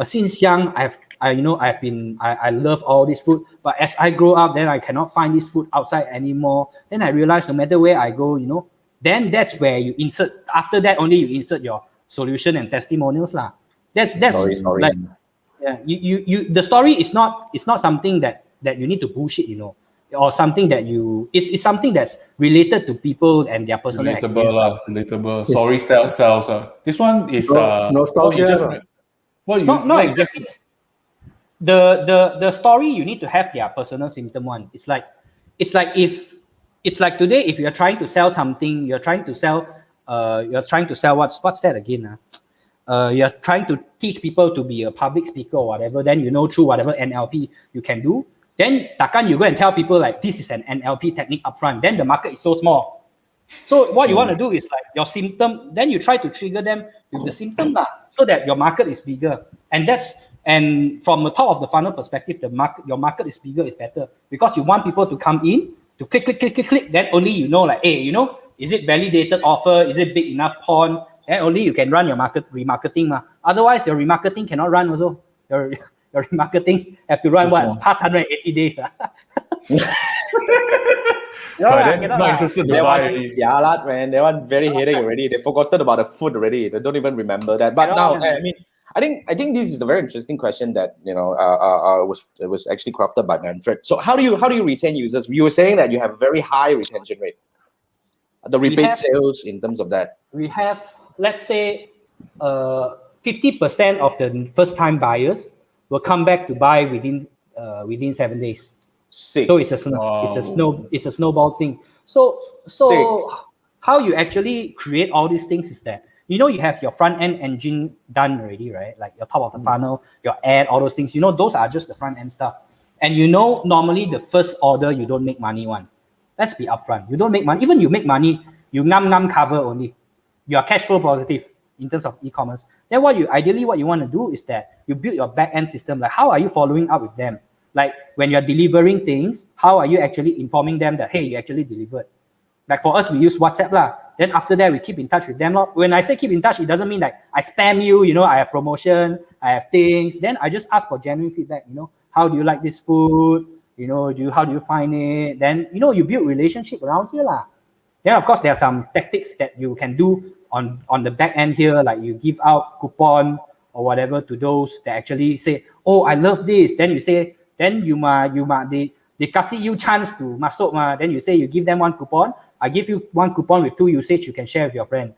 since young, I love all this food, but as I grow up, then I cannot find this food outside anymore. Then I realize no matter where I go, then that's where you insert. After that, only you insert your solution and testimonials lah. That's sorry. The story is not something that you need to bullshit, or something that it's something that's related to people and their personal experience. Relatable. Story sells. This one is nostalgia. Not exactly. The story, you need to have their personal symptom one. It's like today, if you're trying to sell something, you're trying to sell what's that again? You're trying to teach people to be a public speaker or whatever, then through whatever NLP you can do. Then takkan you go and tell people this is an NLP technique upfront. Then the market is so small. So what you want to do is your symptom, then you try to trigger them with the symptom so that your market is bigger. And from the top of the funnel perspective, your market is bigger is better, because you want people to come in to click. Then only is it validated offer? Is it big enough pond? Then only you can run your remarketing. Otherwise, your remarketing cannot run also. Your remarketing have to run past 180 days. not interested to buy. Man, they want very headache already. They forgotten about the food already. They don't even remember that. But now, I think this is a very interesting question that was actually crafted by Manfred. So how do you retain users? You were saying that you have a very high retention rate. The repeat sales in terms of that. We have, let's say, 50% of the first time buyers will come back to buy within 7 days. Sick. So it's a snowball thing. So how you actually create all these things is that you have your front end engine done already, right? Like your top of the funnel, your ad, all those things. Those are just the front end stuff. And normally the first order you don't make money one. Let's be upfront. You don't make money. Even you make money, you cover only. You are cash flow positive in terms of e-commerce. Then what you want to do is that you build your back end system. Like, how are you following up with them? Like when you're delivering things, how are you actually informing them that, hey, you actually delivered? Like for us, we use WhatsApp lah. Then after that, we keep in touch with them. When I say keep in touch, it doesn't mean like I spam you, I have promotion, I have things. Then I just ask for genuine feedback, how do you like this food? How do you find it? Then, you build relationship around here lah. Then of course, there are some tactics that you can do on the back end here, like you give out coupon or whatever to those that actually say, oh, I love this. Then you say, then they kasih you chance to masuk ma. Then you say you give them one coupon. I give you one coupon with 2 usage you can share with your friend.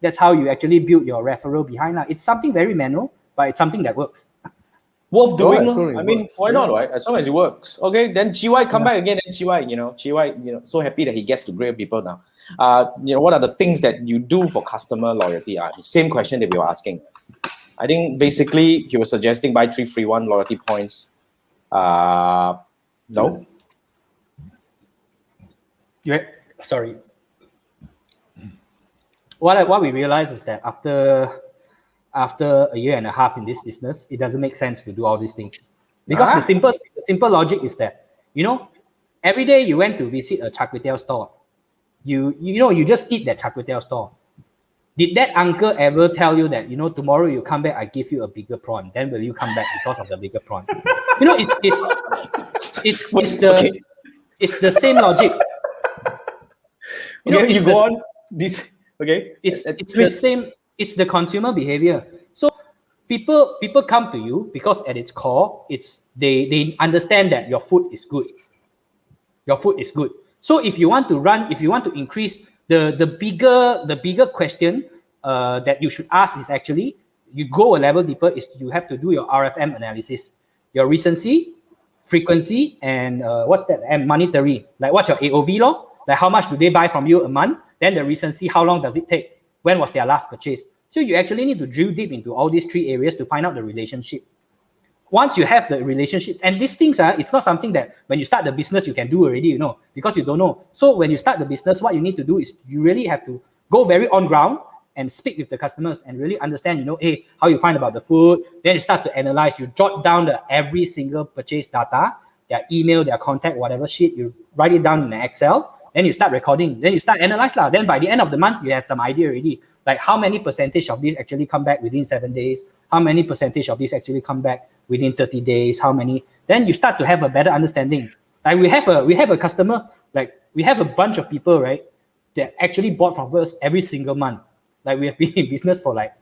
That's how you actually build your referral behind lah. It's something very manual, but it's something that works. Worth doing. Absolutely I mean, works. why not, right? As long as it works. Okay, then GY come back again, and GY, so happy that he gets to grill people now. What are the things that you do for customer loyalty? The same question that we were asking. I think basically he was suggesting buy 3 free 1 loyalty points. No. Sorry. What we realized is that after a year and a half in this business, it doesn't make sense to do all these things. Because the simple logic is that, every day you went to visit a char kway teow store, you just eat that char kway teow store. Did that uncle ever tell you that, tomorrow you come back, I give you a bigger prawn, then will you come back because of the bigger prawn? It's the same logic. You go on. This okay. It's the same. It's the consumer behavior. So people come to you because at its core, they understand that your food is good. Your food is good. So if you want to increase the bigger question that you should ask is actually, you go a level deeper, is you have to do your RFM analysis, your recency, frequency, and what's that? And monetary. Like what's your AOV law? Like how much do they buy from you a month? Then the recency, how long does it take? When was their last purchase? So you actually need to drill deep into all these 3 areas to find out the relationship. Once you have the relationship, and these things it's not something that when you start the business you can do already, because you don't know. So when you start the business, what you need to do is you really have to go very on ground and speak with the customers and really understand, hey, how you find about the food. Then you start to analyze. You jot down every single purchase data, their email, their contact, whatever shit. You write it down in an Excel. Then you start recording. Then you start analyze lah. Then by the end of the month, you have some idea already. Like how many percentage of these actually come back within 7 days? How many percentage of these actually come back within 30 days? How many? Then you start to have a better understanding. Like we have a customer, like we have a bunch of people, right, that actually bought from us every single month. Like we have been in business for like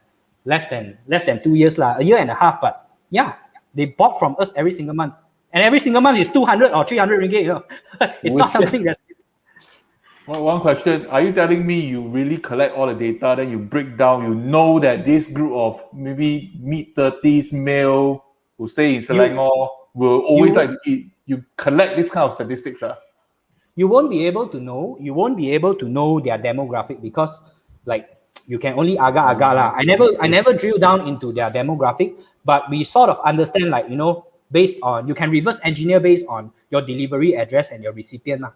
less than 2 years lah, a year and a half. But yeah, they bought from us every single month, and every single month is 200 or 300 ringgit. It's not something that. One question, are you telling me you really collect all the data, then you break down, you know that this group of maybe mid-30s male who stay in Selangor will always like to eat? You collect this kind of statistics? You won't be able to know. You won't be able to know their demographic because like you can only agak-agak lah. I never drill down into their demographic, but we sort of understand like, based on, you can reverse engineer based on your delivery address and your recipient lah.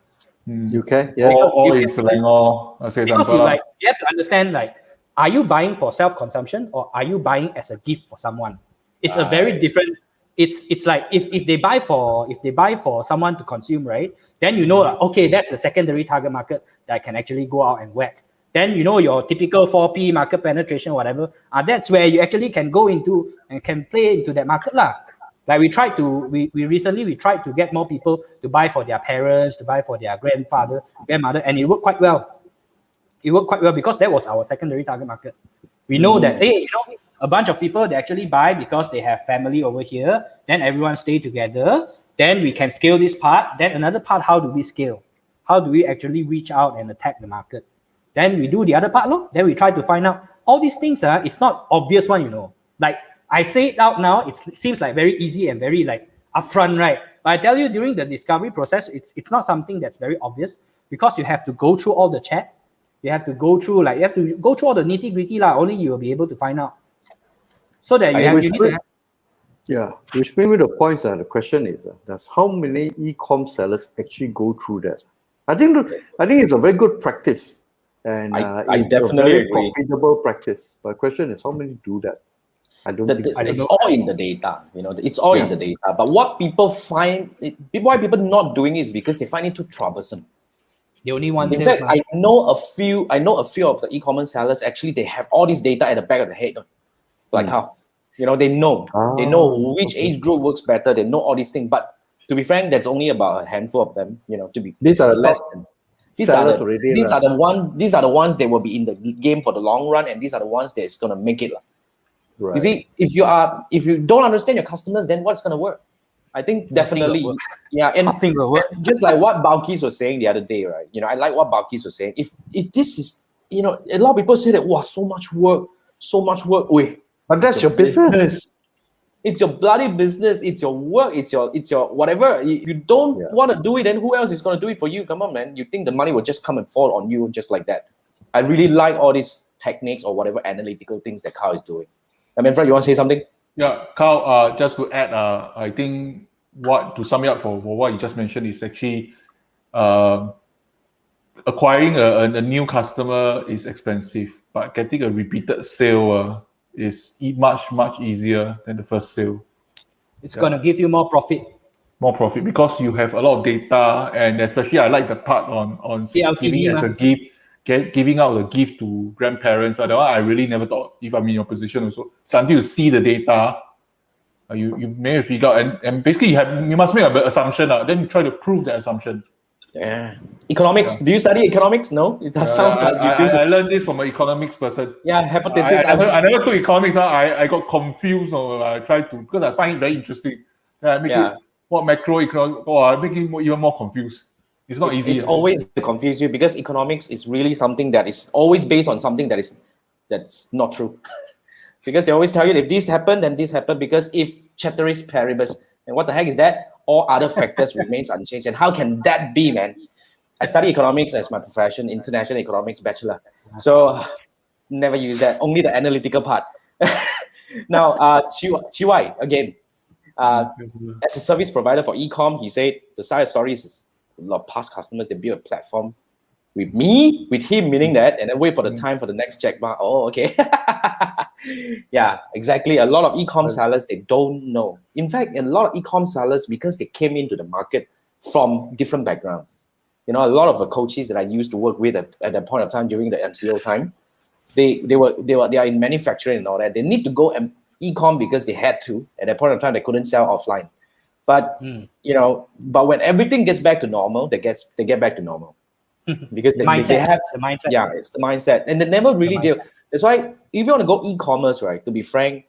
You can, yeah. Or in Selangor, because you have to understand like, are you buying for self-consumption or are you buying as a gift for someone? It's a very different. It's like if they buy for someone to consume, right? Then like, okay, that's the secondary target market that I can actually go out and whack. Then your typical 4P market penetration, whatever. That's where you actually can go into and can play into that market lah. Like we recently tried to get more people to buy for their parents, to buy for their grandmother, and it worked quite well. It worked quite well because that was our secondary target market. We know that, hey, a bunch of people they actually buy because they have family over here. Then everyone stay together. Then we can scale this part. Then another part, how do we scale? How do we actually reach out and attack the market? Then we do the other part, Then we try to find out all these things. It's not obvious one, Like I say it out now, it seems like very easy and very like upfront, right? But I tell you, during the discovery process, it's not something that's very obvious because you have to go through all the chat. You have to go through all the nitty-gritty lah. Only you will be able to find out. So that which brings me to the point. The question is, does how many e-com sellers actually go through that? I think it's a very good practice, and I it's definitely a very agree. profitable practice. But the question is, how many do that? I don't think so. It's all in the data, it's all in the data. But what people why people not doing it is because they find it too troublesome. They only want In sales. fact, I know a few of the e-commerce sellers, actually they have all this data at the back of the head. Like how? They know which age group works better, they know all these things. But to be frank, that's only about a handful of them, These are the less top than These are the ones that will be in the game for the long run, and these are the ones that's gonna make it. Right. You see, if you don't understand your customers, then what's gonna work? I think definitely, and just like what Balkis was saying the other day, right? I like what Balkis was saying. If this is, a lot of people say that, wow, so much work. Wait, but that's your business. It's your bloody business. It's your work. It's your whatever. If you don't want to do it, then who else is going to do it for you? Come on, man. You think the money will just come and fall on you just like that? I really like all these techniques or whatever analytical things that Carl is doing. Fred, you want to say something? Yeah, Carl, just to add, I think to sum it up for what you just mentioned is actually acquiring a new customer is expensive, but getting a repeated sale is much easier than the first sale. It's going to give you more profit. More profit because you have a lot of data, and especially I like the part on giving as a gift, giving out a gift to grandparents. That one I really never thought, if I'm in your position also. So until you see the data, you may figure out, and basically you must make an assumption, then you try to prove the assumption. Yeah. Economics. Do you study economics? No? It sounds like you do. I learned this from an economics person. Yeah, hypothesis. I never took economics. I got confused. I tried to, because I find it very interesting. Make it what macroeconomics, make it even more confused. It's not easy. It's always to confuse you, because economics is really something that is always based on something that's not true. Because they always tell you, if this happened, then this happened, because if ceteris paribus, and what the heck is that? All other factors remains unchanged. And how can that be, man? I study economics as my profession, international economics bachelor. So never use that, only the analytical part. Now, Chiwai, again, as a service provider for Ecomm, he said the side stories is a lot of past customers, they build a platform with him, meaning that, and then wait for the time for the next check mark. Oh, okay. Yeah, exactly. A lot of e-com sellers, they don't know. In fact, a lot of e-com sellers, because they came into the market from different background. A lot of the coaches that I used to work with at that point of time during the MCO time, they are in manufacturing and all that. They need to go e-com because they had to. At that point of time, they couldn't sell offline. But but when everything gets back to normal, they get back to normal. Because they have the mindset. Yeah, it's the mindset, and they never really deal. That's why if you want to go e-commerce, right, to be frank,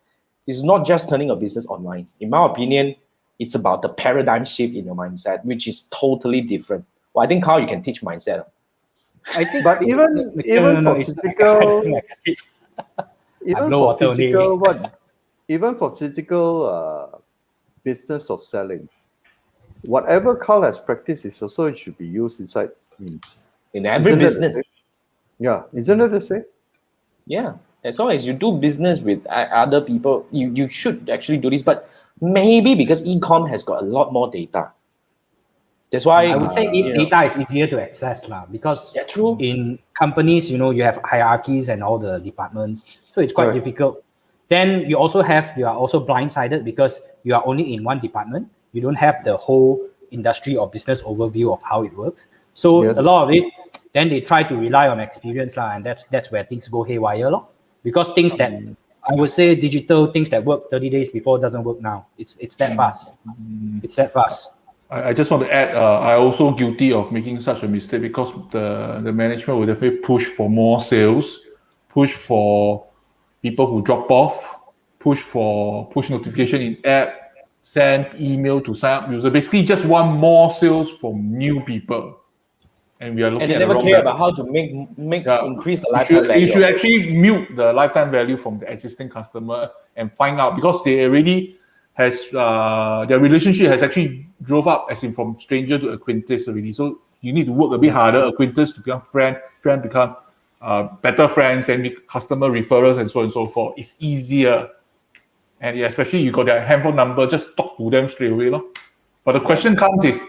it's not just turning a business online. In my opinion, it's about the paradigm shift in your mindset, which is totally different. Well, I think, Carl, you can teach mindset. I think, but even for physical business of selling, whatever Carl has practiced is also it should be used inside. In every business. Yeah, isn't it the same? Yeah, as long as you do business with other people, you should actually do this. But maybe because Ecomm has got a lot more data. That's why I would say data is easier to access because true. In companies, you have hierarchies and all the departments, so it's quite difficult. Then you are also blindsided because you are only in one department. You don't have the whole industry or business overview of how it works. So a lot of it, then they try to rely on experience and that's where things go haywire because things that I would say digital things that work 30 days before doesn't work now. It's that fast. It's that fast. I just want to add, I also guilty of making such a mistake because the management will definitely push for more sales, push for people who drop off, push notification in app, send email to sign up user. Basically, just want more sales from new people. And we are looking at the wrong. And they never care about how to make increase the lifetime value. You should actually mute the lifetime value from the existing customer and find out, because they already has their relationship has actually drove up, as in from stranger to acquaintance already. So you need to work a bit harder. Acquaintance to become friend become better friends, and customer referrals and so on and so forth. It's easier, and especially you got their handphone number, just talk to them straight away, But the question comes is,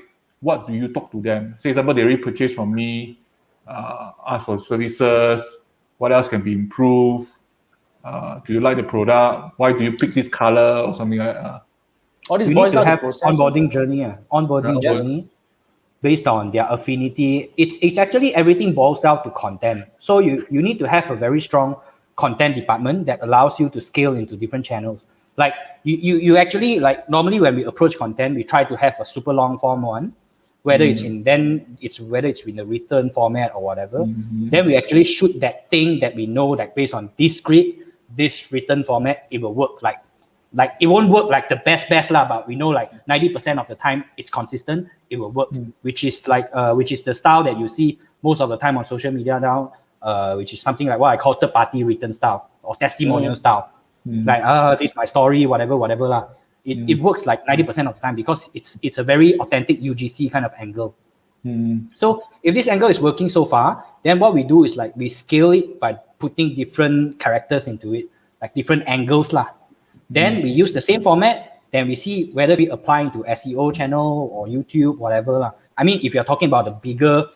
what do you talk to them? Say, example, they already purchased from me, ask for services. What else can be improved? Do you like the product? Why do you pick this color or something like that? All this We boils need to down to have process. onboarding journey. Onboarding Yeah. journey based on their affinity. It's actually everything boils down to content. So you need to have a very strong content department that allows you to scale into different channels. Like you actually, like, normally when we approach content, we try to have a super long form one, whether it's in the written format or whatever. Then we actually shoot that thing that we know that based on this script, this written format, it will work. Like it won't work like the best lah, but we know like 90% of the time it's consistent, it will work. Which is the style that you see most of the time on social media now, which is something like what I call third-party written style or testimonial style. Like this is my story, whatever lah. It works like 90% of the time because it's a very authentic UGC kind of angle. So if this angle is working so far, then what we do is like we scale it by putting different characters into it, like different angles lah. Then we use the same format. Then we see whether we apply into SEO channel or YouTube, whatever lah. I mean, if you're talking about the bigger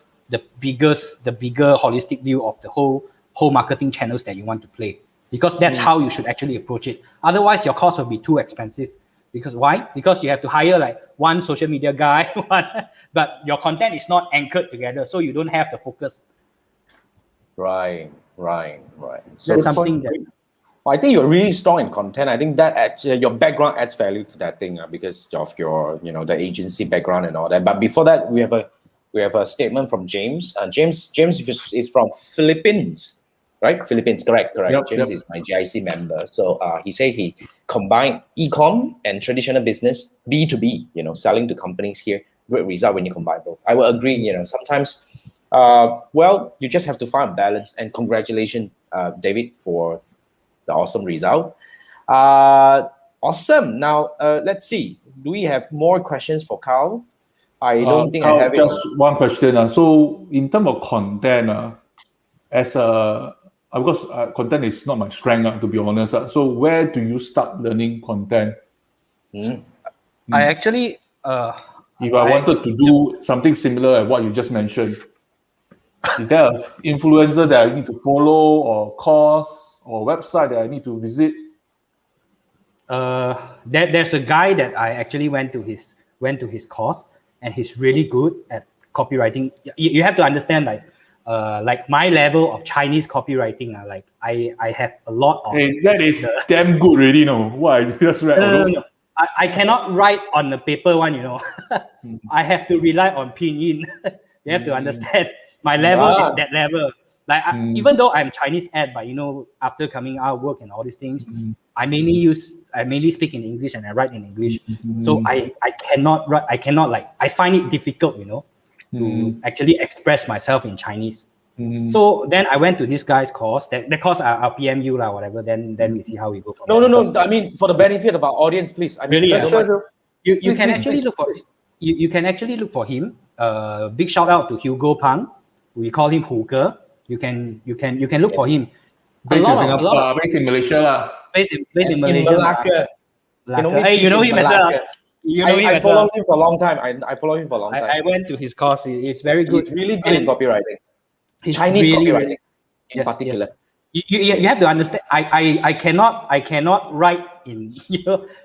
holistic view of the whole marketing channels that you want to play, because that's how you should actually approach it. Otherwise, your cost will be too expensive. Because why? Because you have to hire like one social media guy, but your content is not anchored together, so you don't have the focus. Right. So that's something that. I think you're really strong in content. I think that actually your background adds value to that thing because of your, the agency background and all that. But before that, we have a statement from James. James is from Philippines, right? Philippines, correct. James is my GIC member. So he said he combined Ecomm and traditional business, B2B, selling to companies here. Great result when you combine both. I will agree. Sometimes, you just have to find a balance. And congratulations, David, for the awesome result. Awesome. Now, let's see. Do we have more questions for Carl? I don't think Carl, I have just it. one question. So, in terms of content, because content is not my strength, to be honest. So, where do you start learning content? I actually, if I wanted to do something similar at what you just mentioned, is there an influencer that I need to follow, or course, or website that I need to visit? There's a guy that I actually went to his course, and he's really good at copywriting. You have to understand, like my level of Chinese copywriting, like I have a lot of. Hey, that is damn good, already. No, why? Just read. No. I cannot write on the paper one. I have to rely on pinyin. You have to understand. My level is that level. Like even though I'm Chinese but after coming out work and all these things, I mainly speak in English and I write in English. So I cannot write. I find it difficult, to actually express myself in Chinese. So then I went to this guy's course. That course I'll PM you lah, whatever. Then we see how we go from there. No. I mean, for the benefit of our audience, please. I mean, really, you can please. actually look for him. Big shout out to Hugo Pang. We call him Hugo. You can look for him. Based in Singapore, based in Malaysia. Based in Malaysia. Malacca. Hey, you know him as well. I followed him for a long time. I followed him for a long time. I went to his course. It's very good. He's really good in copywriting. Chinese copywriting in particular. You have to understand. I cannot write in.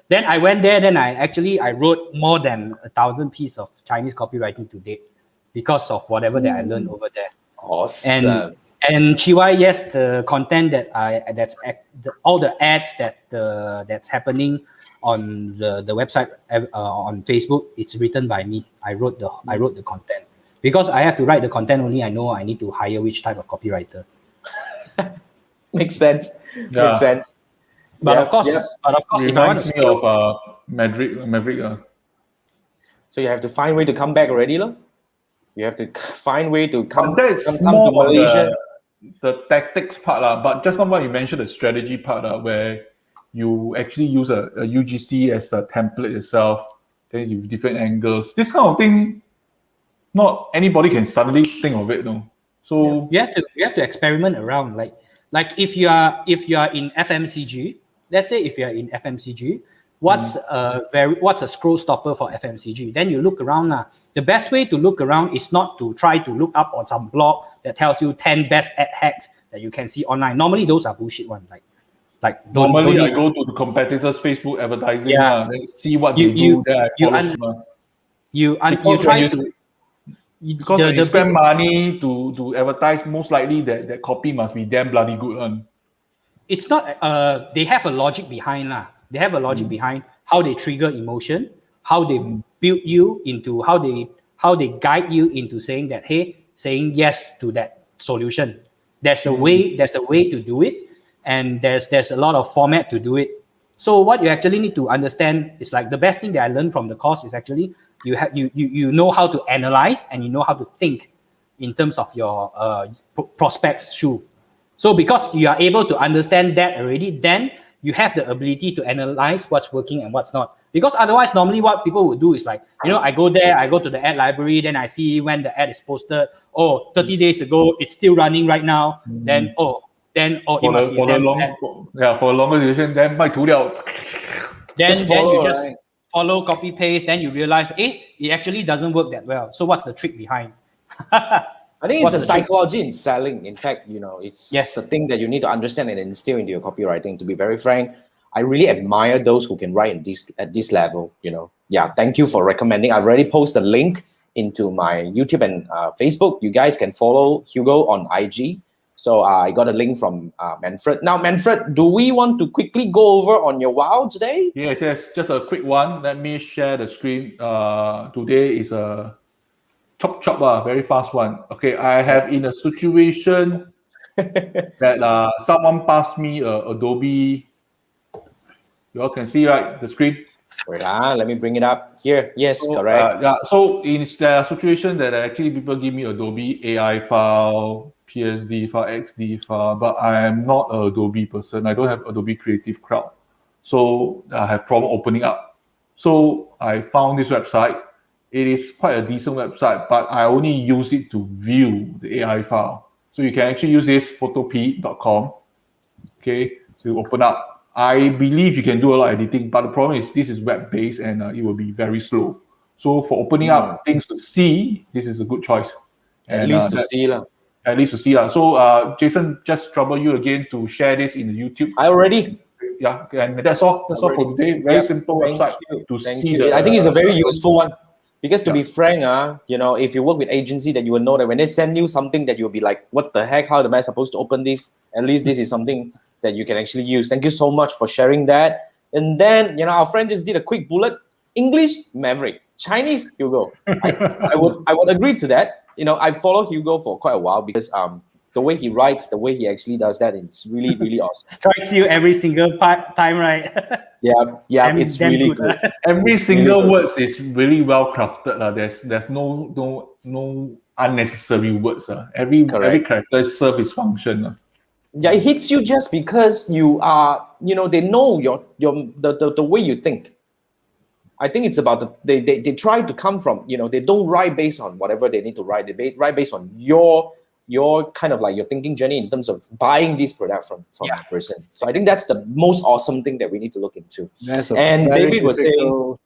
Then I went there. Then I wrote more than 1,000 pieces of Chinese copywriting to date because of whatever that I learned over there. Awesome. And Chiwai, yes, the content that all the ads that's happening on the website on Facebook, it's written by me. I wrote the content because I have to write the content. Only I know I need to hire which type of copywriter. Makes sense. Yeah. Makes sense. But of course, reminds me of Maverick. So you have to find a way to come back already, lo. You have to find a way to come That's to Malaysia. The tactics part, but just not what you mentioned, the strategy part, where you actually use a UGC as a template itself, then you have different angles. This kind of thing, not anybody can suddenly think of it, no. So you have to experiment around. Like if you are in FMCG, let's say if you are in FMCG, what's a scroll stopper for FMCG? Then you look around. The best way to look around is not to try to look up on some blog that tells you 10 best ad hacks that you can see online. Normally those are bullshit ones. Like Like Normally, don't I need, go to the competitors' Facebook advertising, Yeah. then see what You- they you- do, then I you follow. un- suit. you Because try when to Because the, when you the spend big, money to advertise, most likely that copy must be damn bloody good one. it's not they have a logic behind lah. They have a logic behind how they trigger emotion, how they build you into how they guide you into saying that, hey, saying yes to that solution. There's a way to do it, and there's a lot of format to do it. So what you actually need to understand is like the best thing that I learned from the course is actually you know how to analyze and you know how to think in terms of your prospects shoe. So because you are able to understand that already, then you have the ability to analyze what's working and what's not. Because otherwise, normally what people would do is like, I go there, I go to the ad library, then I see when the ad is posted. Oh, 30 days ago, it's still running right now. Then it must be a damn ad. For a longer duration, then 卖涂料. Just Then you follow, just right? follow, copy, paste, then you realize, it actually doesn't work that well. So what's the trick behind? I think it's What's a the trick? psychology in selling. In fact, it's Yes. the thing that you need to understand and instill into your copywriting. To be very frank, I really admire those who can write at this level. Yeah. Thank you for recommending. I've already posted a link into my YouTube and Facebook. You guys can follow Hugo on IG. So I got a link from Manfred. Now, Manfred, do we want to quickly go over on your wow today? Yes. Just a quick one. Let me share the screen. Today is a chop, very fast one. Okay, I have in a situation that someone passed me Adobe. You all can see, right, the screen? Wait, let me bring it up here. Yes, So, correct. so in the situation that actually people give me Adobe AI file, PSD file, XD file, but I am not an Adobe person. I don't have Adobe Creative Cloud. So I have problem opening up. So I found this website. It is quite a decent website, but I only use it to view the AI file. So you can actually use this photop.com. Okay, to open up. I believe you can do a lot of editing, but the problem is this is web-based and it will be very slow. So for opening up things to see, this is a good choice. At least to see. At least to see. So Jason, just trouble you again to share this in the YouTube. I already. Yeah, and that's all. That's all for today. Very simple website to see. I think it's a very useful one. Because to be frank, if you work with agency, that you will know that when they send you something that you'll be like, what the heck? How am I supposed to open this? At least this is something that you can actually use. Thank you so much for sharing that. And then, our friend just did a quick bullet. English, Maverick. Chinese, Hugo. I would agree to that. I follow Hugo for quite a while because the way he writes, the way he actually does that, it's really, really awesome. Strikes you every single time, right? Yeah, it's really good. Every single word is really well crafted. There's no unnecessary words. Every character serves its function. Yeah, it hits you just because you are, they know the way you think. I think it's about they try to come from, they don't write based on whatever they need to write. They write based on your kind of like your thinking journey in terms of buying this product from a person. So I think that's the most awesome thing that we need to look into. And David was saying,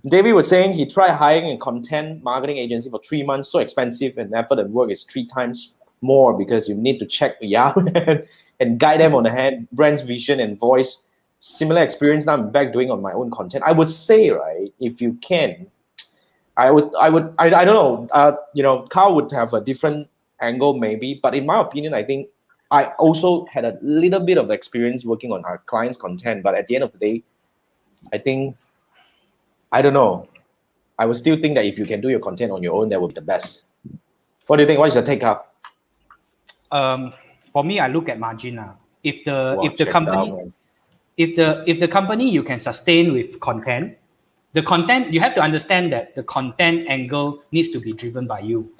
David was saying he tried hiring a content marketing agency for 3 months, so expensive, and effort and work is 3 times more because you need to check and guide them on the brand's vision and voice. Similar experience now I'm back doing on my own content. I would say, right, if you can, I don't know, Carl would have a different angle maybe, but in my opinion, I think I also had a little bit of experience working on our clients' content, but at the end of the day, I don't know. I would still think that if you can do your content on your own, that would be the best. What do you think? What is your take up? For me, I look at margin. If the company you can sustain with content, the content, you have to understand that the content angle needs to be driven by you.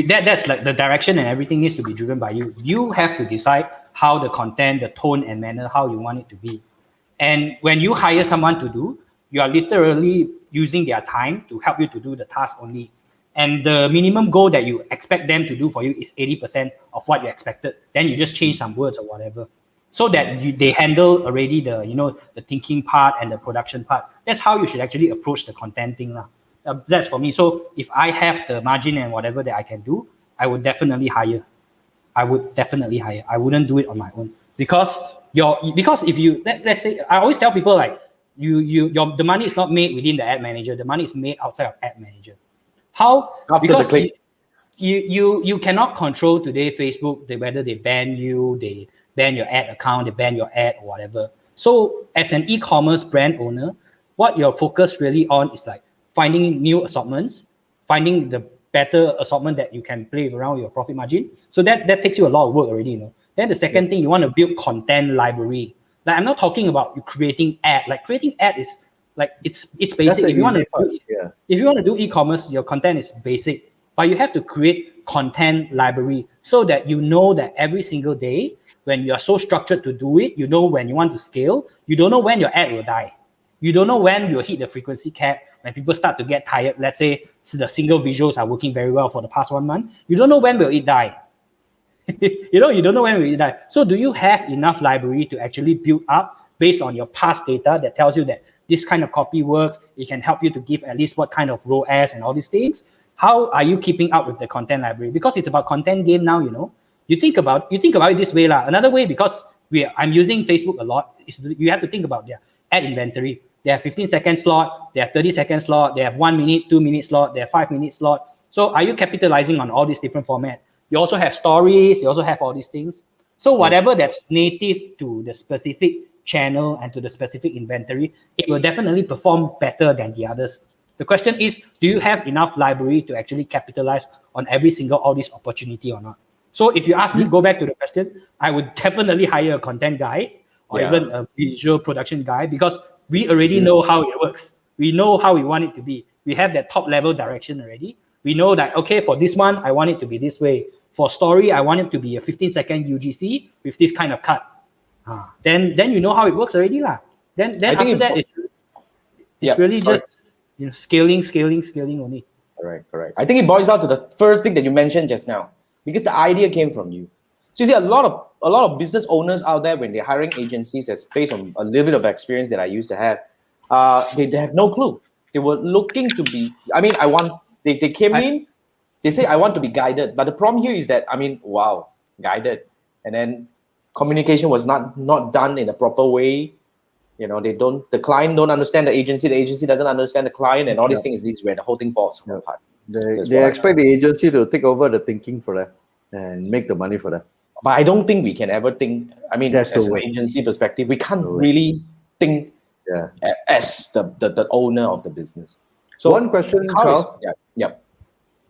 That's like the direction and everything needs to be driven by you. You have to decide how the content, the tone and manner, how you want it to be. And when you hire someone to do, you are literally using their time to help you to do the task only. And the minimum goal that you expect them to do for you is 80% of what you expected. Then you just change some words or whatever, so that they handle already the thinking part and the production part. That's how you should actually approach the content thing. That's for me. So if I have the margin and whatever that I can do, I would definitely hire. I wouldn't do it on my own. because if you let's say, I always tell people like the money is not made within the ad manager, the money is made outside of ad manager. How? After because the click. you cannot control today Facebook, whether they ban you, they ban your ad account, they ban your ad or whatever. So as an e-commerce brand owner, what you're focused really on is like finding new assortments, finding the better assortment that you can play around your profit margin. So that takes you a lot of work already, you know. Then the second thing, you want to build content library. Like I'm not talking about you creating ad. Like creating ad is like it's basic. If you want to do e-commerce, your content is basic, but you have to create content library so that you know that every single day when you're so structured to do it, you know when you want to scale, you don't know when your ad will die. You don't know when you'll hit the frequency cap, when people start to get tired. Let's say the single visuals are working very well for the past 1 month. You don't know when will it die. you don't know when will it die. So do you have enough library to actually build up based on your past data that tells you that this kind of copy works, it can help you to give at least what kind of ROAS and all these things? How are you keeping up with the content library? Because it's about content game now, you know. You think about it this way. Another way, because I'm using Facebook a lot, is you have to think about their ad inventory. They have 15-second slot, they have 30-second slot, they have 1 minute, 2 minute slot, they have 5 minute slot. So are you capitalizing on all these different formats? You also have stories, you also have all these things. So whatever that's native to the specific channel and to the specific inventory, it will definitely perform better than the others. The question is, do you have enough library to actually capitalize on every single all this opportunity or not? So if you ask me, go back to the question, I would definitely hire a content guy or even a visual production guy, because we already know how it works. We know how we want it to be. We have that top level direction already. We know that, okay, for this one, I want it to be this way. For story, I want it to be a 15-second UGC with this kind of cut. Then you know how it works already. Then after that, it's really just scaling only. Correct. I think it boils down to the first thing that you mentioned just now, because the idea came from you. So you see, a lot of business owners out there, when they're hiring agencies, as based on a little bit of experience that I used to have, they have no clue. They were looking to be. I mean, they came in. They say I want to be guided, but the problem here is that guided, and then communication was not done in a proper way. You know, the client don't understand the agency doesn't understand the client, and all these things. This is where the whole thing falls apart. They expect the agency to take over the thinking for them and make the money for them. But I don't think we can ever think. I mean, That's as the an way. agency perspective, we can't really think as the owner of the business. So one question, Carl.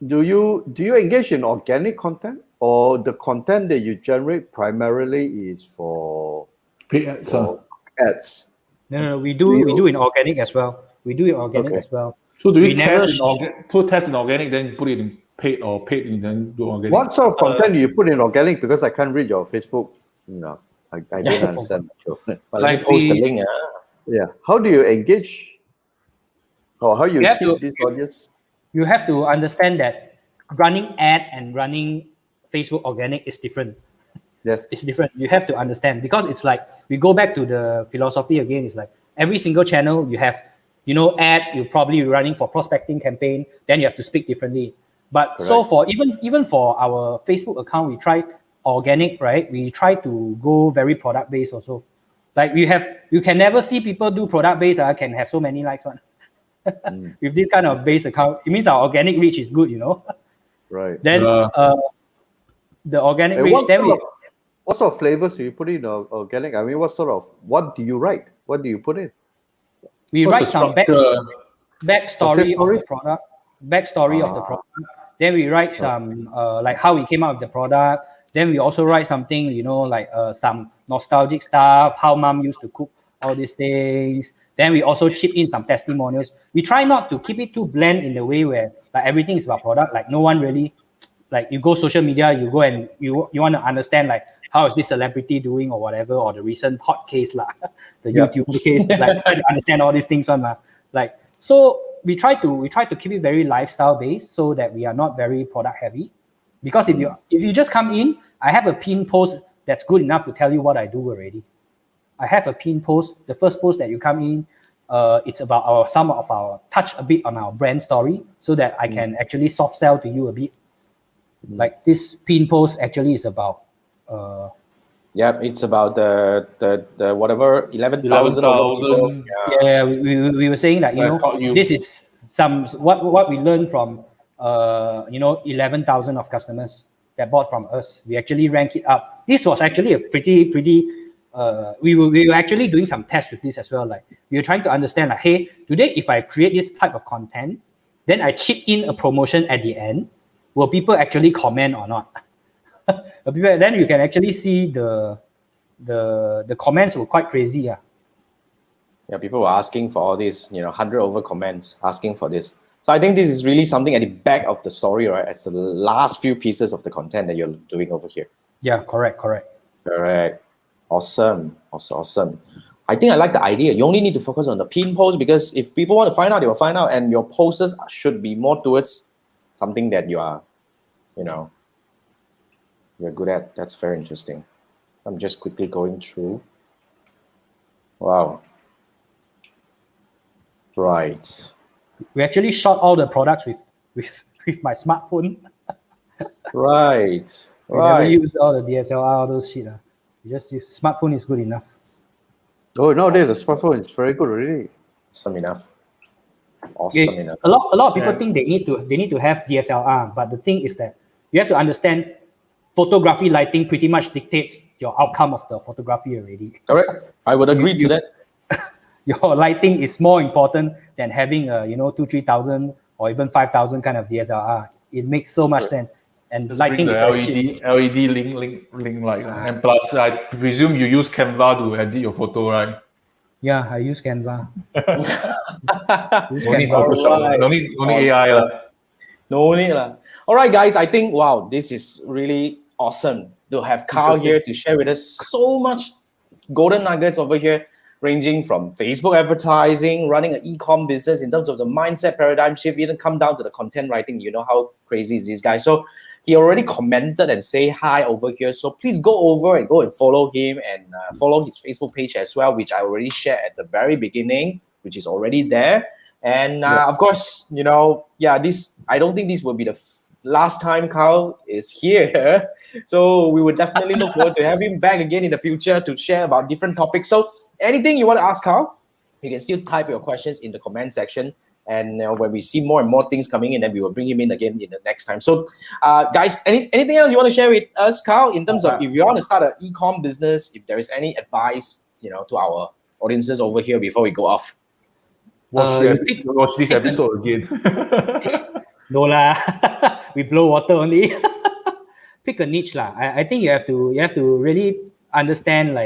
Do you engage in organic content, or the content that you generate primarily is for ads? No, we do in organic as well. We do it organic as well. So do you test in organic, then put it in paid, or paid and then do organic? What sort of content do you put in organic? Because I can't read your Facebook. No, I don't understand. So, let me post the link. Yeah. How do you engage? Or how you keep this audience? You have to understand that running ad and running Facebook organic is different. Yes. It's different. You have to understand, because it's like, we go back to the philosophy again. It's like every single channel you have, ad, you probably running for prospecting campaign, then you have to speak differently. But so for even for our Facebook account, we try organic, right? We try to go very product based also. Like you can never see people do product based. Can have so many likes on. With this kind of base account, it means our organic reach is good, Right. Then the organic reach, what sort of flavors do you put in organic? I mean, what do you write? What do you put in? We write some backstory of the product. Backstory of the product. Then we write some like how we came out with the product. Then we also write something, like some nostalgic stuff, how mom used to cook all these things. Then we also chip in some testimonials. We try not to keep it too bland in the way where like everything is about product. Like no one really, like you go social media, you go and you want to understand like how is this celebrity doing or whatever, or the recent hot case the YouTube case, like try to understand all these things on like. So we try to keep it very lifestyle based, so that we are not very product heavy. Because if you just come in, I have a pin post that's good enough to tell you what I do already. I have a pin post. The first post that you come in, it's about some of our touch a bit on our brand story, so that I can actually soft sell to you a bit. Like this pin post actually is about Yeah, it's about the whatever 11,000. 11,000. Yeah, we were saying that, I taught you. this is what we learned from 11,000 of customers that bought from us. We actually rank it up. This was actually a pretty we were actually doing some tests with this as well. Like, we were trying to understand, like, hey, today if I create this type of content, then I chip in a promotion at the end, will people actually comment or not? Then you can actually see the comments were quite crazy. Yeah. Yeah, people were asking for all these, 100 over comments asking for this. So I think this is really something at the back of the story, right? It's the last few pieces of the content that you're doing over here. Yeah, correct. Correct. Awesome. I think I like the idea. You only need to focus on the pin post, because if people want to find out, they will find out, and your posts should be more towards something that you are, you're good at. That's very interesting. I'm just quickly going through. Wow. Right. We actually shot all the products with my smartphone. Right. We never use all the DSLR, all those shit. We just use smartphone is good enough. Oh, nowadays the smartphone is very good already. Awesome enough. A lot of people think they need to have DSLR, but the thing is that you have to understand photography lighting pretty much dictates your outcome of the photography already. Correct. I would agree to that. Your lighting is more important than having a 2,000-3,000 or even 5,000 kind of DSLR. It makes so much sense. And Just lighting bring is the very cheap. LED link light. And plus, I presume you use Canva to edit your photo, right? Yeah, I use Canva. Only Photoshop. Right. Only AI. No need. All right, guys. I think, wow, this is really awesome to have Carl here to share with us so much golden nuggets over here, ranging from Facebook advertising, running an e-com business, in terms of the mindset paradigm shift, even come down to the content writing. You know how crazy is this guy. So he already commented and say hi over here. So please go over and follow him, and follow his Facebook page as well, which I already shared at the very beginning, which is already there. And of course, this, I don't think this will be the last time Carl is here. So we would definitely look forward to having him back again in the future to share about different topics. So anything you want to ask Carl, you can still type your questions in the comment section. And when we see more and more things coming in, then we will bring him in again in the next time. So, guys, anything else you want to share with us, Carl, in terms of if you want to start an e-com business, if there is any advice, to our audiences over here before we go off? Watch this episode again. No lah, we blow water only. Pick a niche lah. I think you have to really understand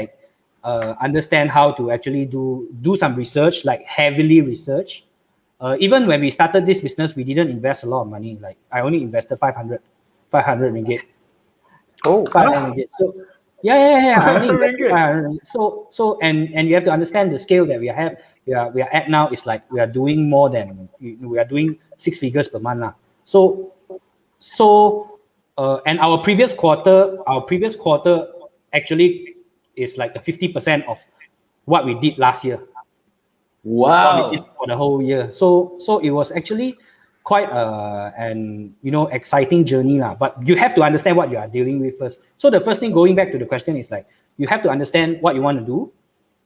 understand how to actually do some research, like heavily research. Even when we started this business, we didn't invest a lot of money. Like, I only invested 500 ringgit. Oh, 500 ringgit. So yeah. I only invested 500 ringgit. So and you have to understand the scale that we are at now is like we are doing more than we are doing 6 figures per month lah. So and our previous quarter actually is like the 50% of what we did last year. Wow. For the whole year. So it was actually quite an exciting journey lah. But you have to understand what you are dealing with first. So the first thing, going back to the question, is like you have to understand what you want to do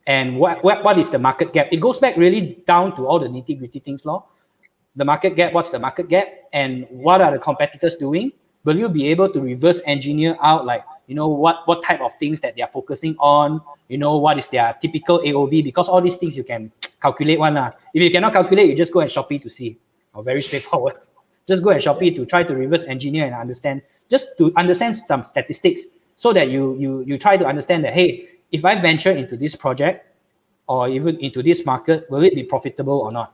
and what is the market gap. It goes back really down to all the nitty-gritty things, the market gap, what's the market gap, and what are the competitors doing? Will you be able to reverse engineer out what type of things that they are focusing on? What is their typical AOV? Because all these things you can calculate one. If you cannot calculate, you just go and Shopee to see. Very straightforward. Just go and Shopee to try to reverse engineer and understand, just to understand some statistics, so that you try to understand that, hey, if I venture into this project or even into this market, will it be profitable or not?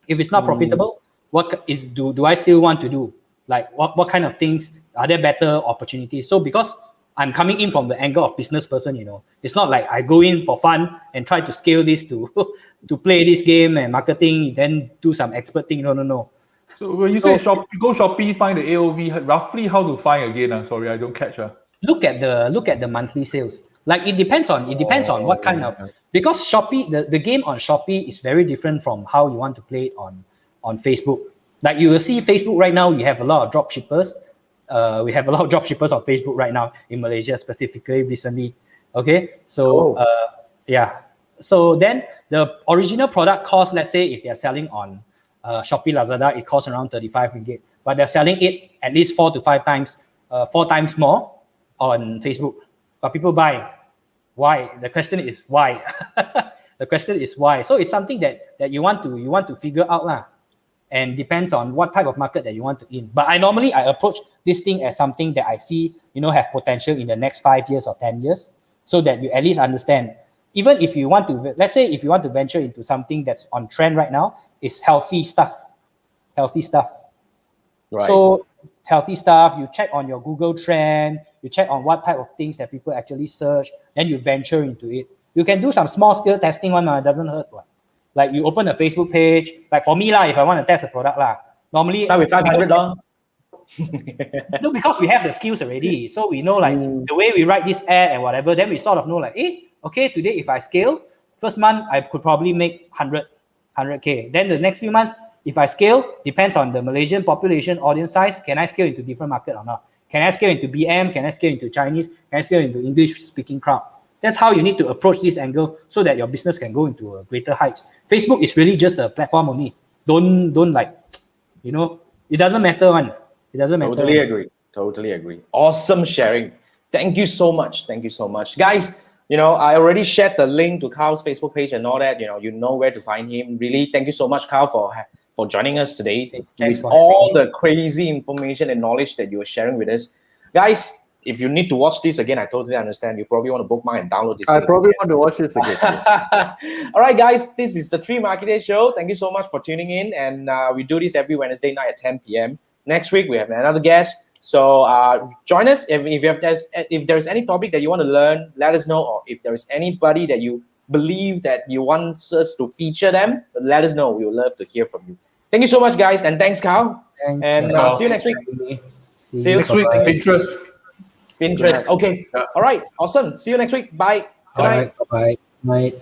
If it's not profitable, what do I still want to do? Like what kind of things are there better opportunities? So because I'm coming in from the angle of business person, it's not like I go in for fun and try to scale this to play this game and marketing, then do some expert thing. No. So when you say go Shopee, find the AOV, roughly how to find again? Sorry, I don't catch. Look at the monthly sales. Like it depends on what kind of, because Shopee, the game on Shopee is very different from how you want to play it on Facebook. Like you will see Facebook right now, we have a lot of drop shippers. We have a lot of drop shippers on Facebook right now in Malaysia, specifically recently. Okay, so yeah. So then the original product cost, let's say if they're selling on Shopee, Lazada, it costs around 35 ringgit, but they're selling it at least 4 to 5 times, 4 times more on Facebook. But people buy. Why? The question is why. The question is why. So it's something that you want to figure out lah, and depends on what type of market that you want to in. But I approach this thing as something that I see have potential in the next 5 years or 10 years, so that you at least understand. Even if you want to, let's say if you want to venture into something that's on trend right now, is healthy stuff. Right. So healthy stuff, you check on your Google trend, you check on what type of things that people actually search, then you venture into it. You can do some small scale testing one, it doesn't hurt. Like you open a Facebook page, like for me lah, if I want to test a product lah, normally start with $500. No, because we have the skills already. So we know like the way we write this ad and whatever, then we sort of know like, okay, today if I scale, first month I could probably make 100K. Then the next few months, if I scale, depends on the Malaysian population audience size, can I scale into different market or not? Can I scale into BM? Can I scale into Chinese? Can I scale into English speaking crowd? That's how you need to approach this angle so that your business can go into a greater heights. Facebook is really just a platform only. Don't like, it doesn't matter one. It doesn't matter. Totally agree. Awesome sharing. Thank you so much. Guys, I already shared the link to Carl's Facebook page and all that. You know where to find him. Really, thank you so much, Carl, for joining us today with all the crazy information and knowledge that you were sharing with us. Guys, if you need to watch this again, I totally understand. You probably want to bookmark and download this. I probably want to watch this again. All right, guys, this is the 3 Marketeers Show. Thank you so much for tuning in. And we do this every Wednesday night at 10 p.m. Next week, we have another guest. So join us. If there's any topic that you want to learn, let us know. Or if there is anybody that you believe that you want us to feature them, let us know. We would love to hear from you. Thank you so much, guys. And thanks, Carl. Thanks. And see you next week. See you next week. Pinterest. Okay. All right. Awesome. See you next week. Bye. Good night. Bye. Bye.